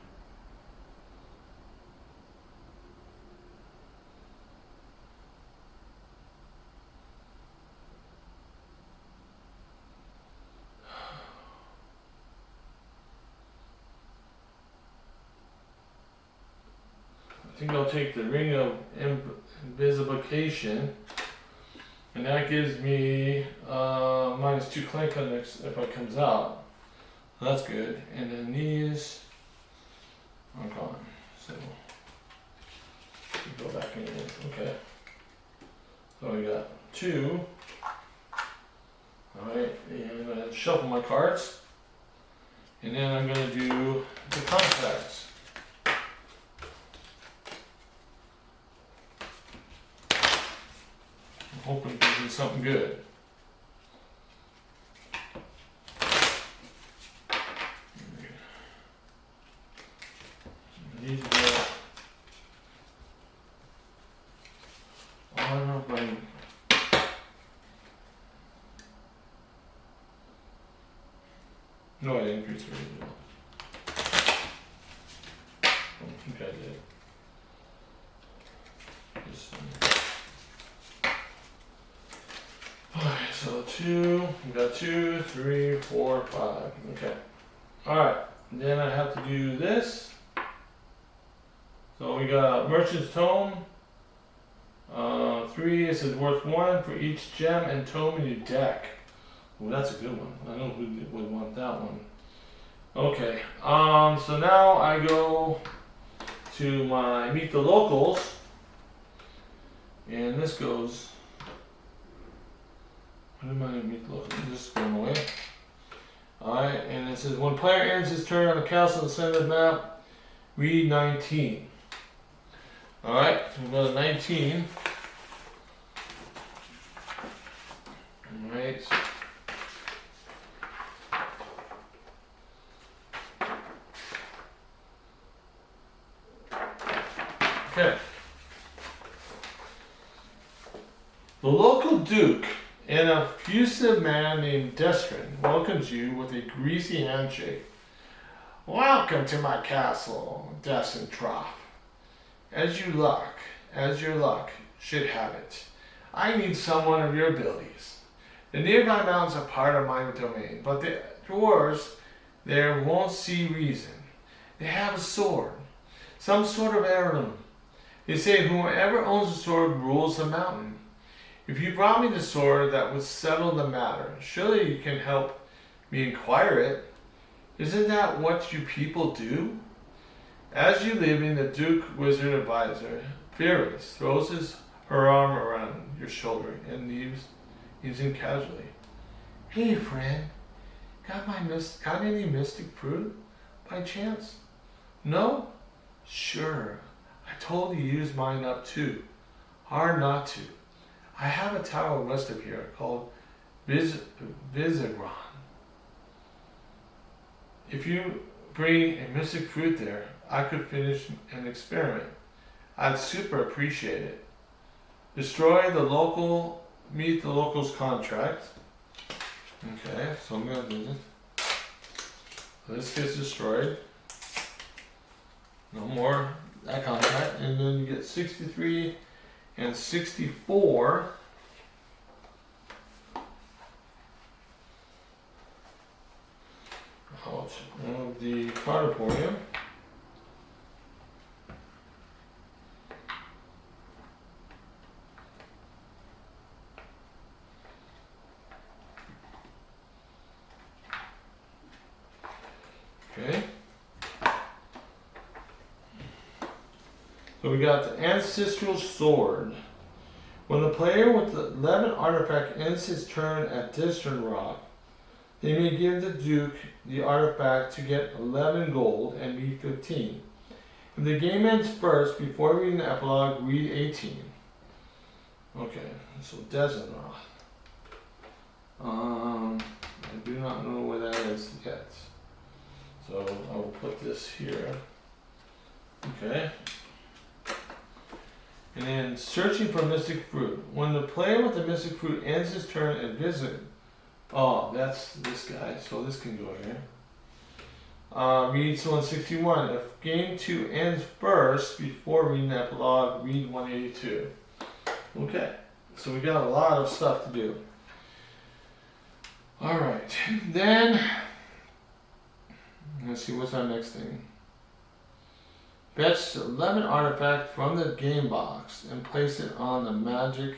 think I'll take the Ring of Invisibication, and that gives me -2 Clank on next if it comes out. So that's good. And then these are gone. So we go back in again. Okay. So we got 2. Alright, and I'm gonna shuffle my cards. And then I'm gonna do the contracts. I'm hoping to do something good. These are honor by no, I didn't increase the original. I don't think I did. This one. Alright, so 2, we got 2, 3, 4, 5. Okay. Alright, then I have to do this. So we got Merchant's Tome. 3, it says worth 1 for each gem and tome in your deck. Well, that's a good one. I know who would want that one. Okay, so now I go to my Meet the Locals. And this goes, what am I going to Meet the Locals? This is going away. Alright, and it says when player ends his turn on the castle in the center of the map, read 19. Alright, so we go to 19. Alright. Okay. The local duke, an effusive man named Destrin, welcomes you with a greasy handshake. Welcome to my castle, Destrin Trough. As your luck should have it, I need someone of your abilities. The nearby mountains are part of my domain, but the dwarves there won't see reason. They have a sword, some sort of heirloom. They say whoever owns the sword rules the mountain. If you brought me the sword, that would settle the matter. Surely you can help me inquire it. Isn't that what you people do? As you leave, the Duke Wizard Advisor, fearless, throws her arm around your shoulder and leaves in casually. Hey friend, got any mystic fruit by chance? No? Sure. I totally used mine up too. Hard not to. I have a tower west of here called Visagron. If you bring a mystic fruit there, I could finish an experiment. I'd super appreciate it. Destroy the local, meet the locals contract. Okay, so I'm gonna do this. This gets destroyed. No more that contract, and then you get 63 and 64. Out of the cardatorium. Okay. So we got the Ancestral Sword. When the player with the 11 artifact ends his turn at Distant Rock, they may give the Duke the artifact to get 11 gold and read 15. If the game ends first, before reading the epilogue, read 18. Okay, so Desert Rock. I do not know where that is yet. So I will put this here. Okay. And then searching for mystic fruit. When the player with the mystic fruit ends his turn and visit. Oh, that's this guy. So this can go here. Read 161. If game 2 ends first before reading the epilogue, read 182. Okay. So we got a lot of stuff to do. Alright. Then let's see what's our next thing. Fetch 11 artifacts from the game box and place it on the magic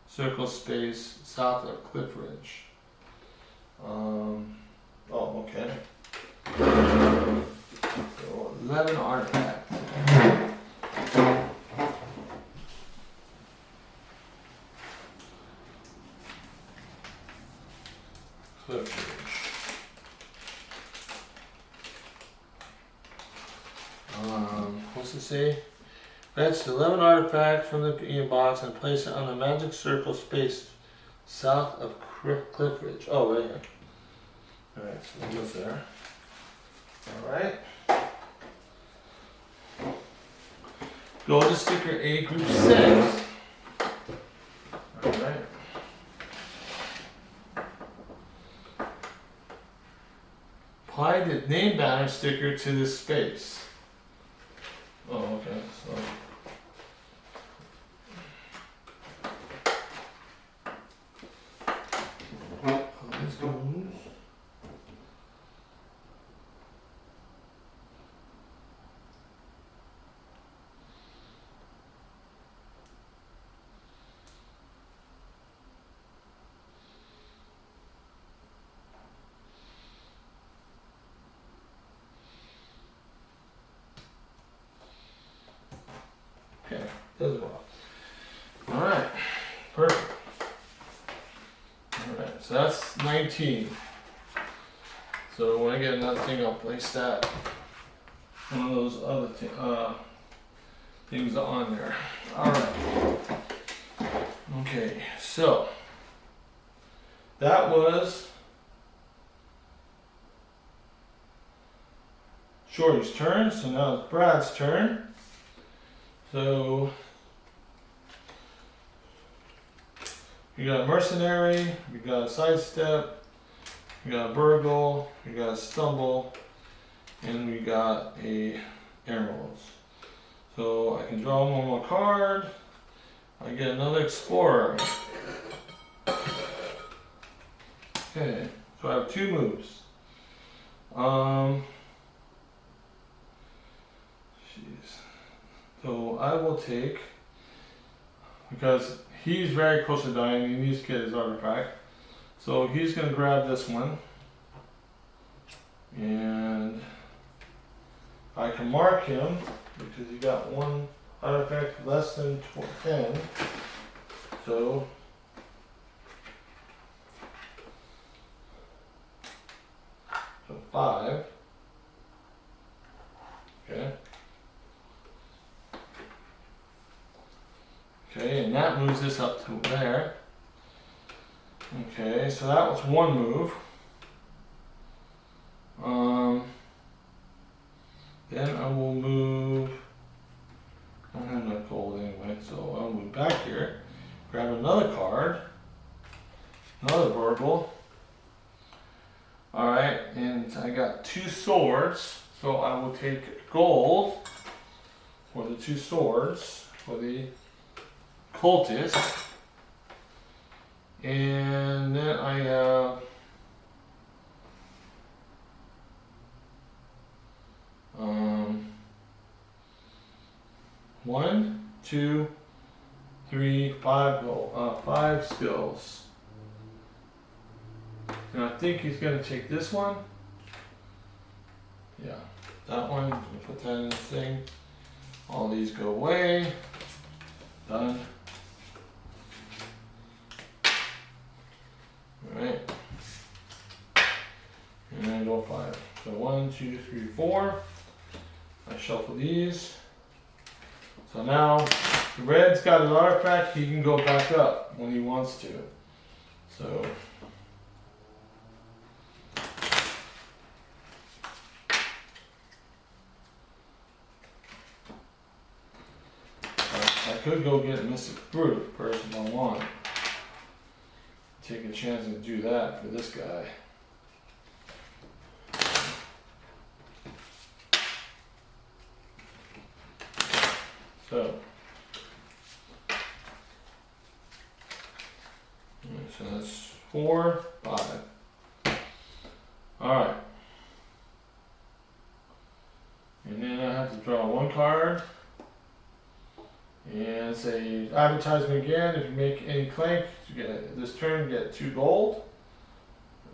circle space south of Cliff Ridge. Okay. So 11 artifacts. Cliff Ridge. What's it say? Fetch 11 artifacts from the game box and place it on the magic circle space south of Cliff Ridge. Oh, right here. Alright, so it goes there. Alright. Go to sticker A, group 6. Alright. Apply the name banner sticker to this space. Oh, okay, so. This goes. Okay, does well. Alright, perfect. Alright, so that's 19. So when I get another thing, I'll place that one of those other things on there. Alright. Okay, so that was Shorty's turn, so now it's Brad's turn. So we got a mercenary, we got a sidestep, we got a burgle, we got a stumble, and we got a emeralds. So I can draw one more card. I get another explorer. Okay, so I have 2 moves. So I will take, because he's very close to dying, he needs to get his artifact. So he's going to grab this one. And I can mark him because he got one artifact less than 10. So so 5. Okay. Okay, and that moves this up to there. Okay, so that was one move. Then I will move. I don't have enough gold anyway, so I'll move back here, grab another card, another burgle. Alright, and I got 2 swords, so I will take gold for the 2 swords for the cultist. And then I have 1, 2, 3, 5 gold, 5 skills. And I think he's gonna take this one. Yeah, that one. Put that in the thing. All these go away. Done. Alright. And then go 5. So 1, 2, 3, 4. I shuffle these. So now the red's got an artifact, he can go back up when he wants to. So I could go get Mystic Fruit first if I want. Take a chance and do that for this guy. So that's 4, 5. Alright. And then I have to draw one card. And say advertisement again. If you make any clank, you get this turn, get 2 gold.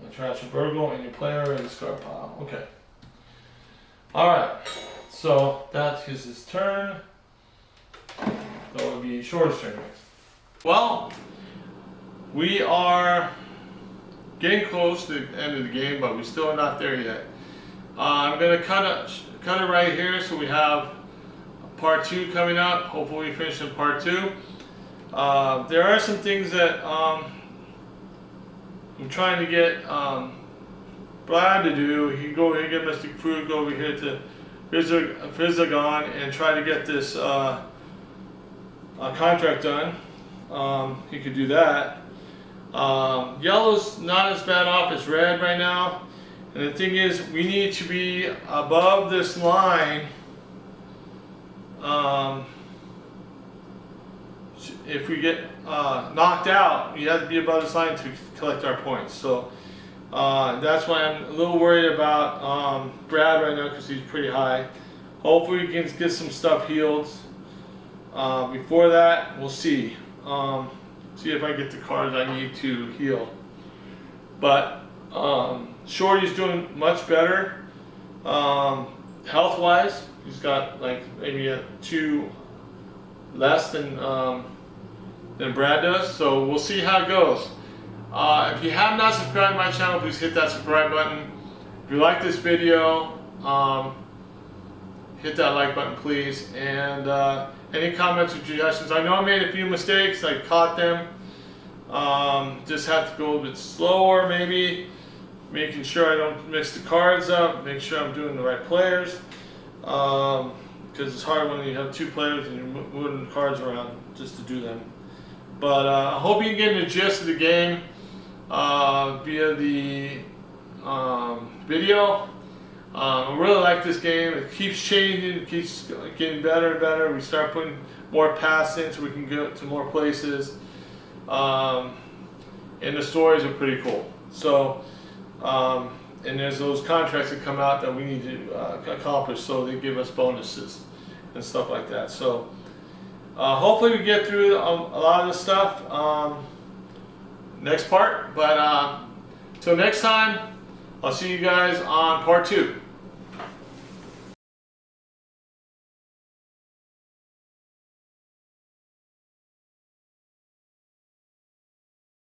And trash a burgle and your player in the discard pile. Okay. Alright. So that is his turn. That would be Shorty's turn next. Well, we are getting close to the end of the game, but we still are not there yet. I'm gonna cut it right here, so we have part 2 coming up. Hopefully, we finish in part 2. There are some things that I'm trying to get Brad to do. He can go here, get Mr. Food, go over here to Visagon and try to get this contract done. He could do that. Yellow's not as bad off as red right now. And the thing is, we need to be above this line. If we get knocked out, you have to be above this line to collect our points. So that's why I'm a little worried about Brad right now, because he's pretty high. Hopefully we can get some stuff healed. Before that, we'll see. See if I get the cards I need to heal. But Shorty's doing much better health-wise. He's got like maybe a 2 less than Brad does. So we'll see how it goes. If you have not subscribed to my channel, please hit that subscribe button. If you like this video, hit that like button, please. And any comments or suggestions? I know I made a few mistakes. I caught them. Just have to go a bit slower, maybe. Making sure I don't mix the cards up. Make sure I'm doing the right players. Because it's hard when you have 2 players and you're moving the cards around just to do them. But I hope you get the gist of the game via the video. I really like this game. It keeps changing, it keeps getting better and better. We start putting more paths in so we can go to more places. And the stories are pretty cool. So, and there's those contracts that come out that we need to accomplish, so they give us bonuses and stuff like that. So, hopefully we get through a lot of this stuff next part. But till next time, I'll see you guys on part 2.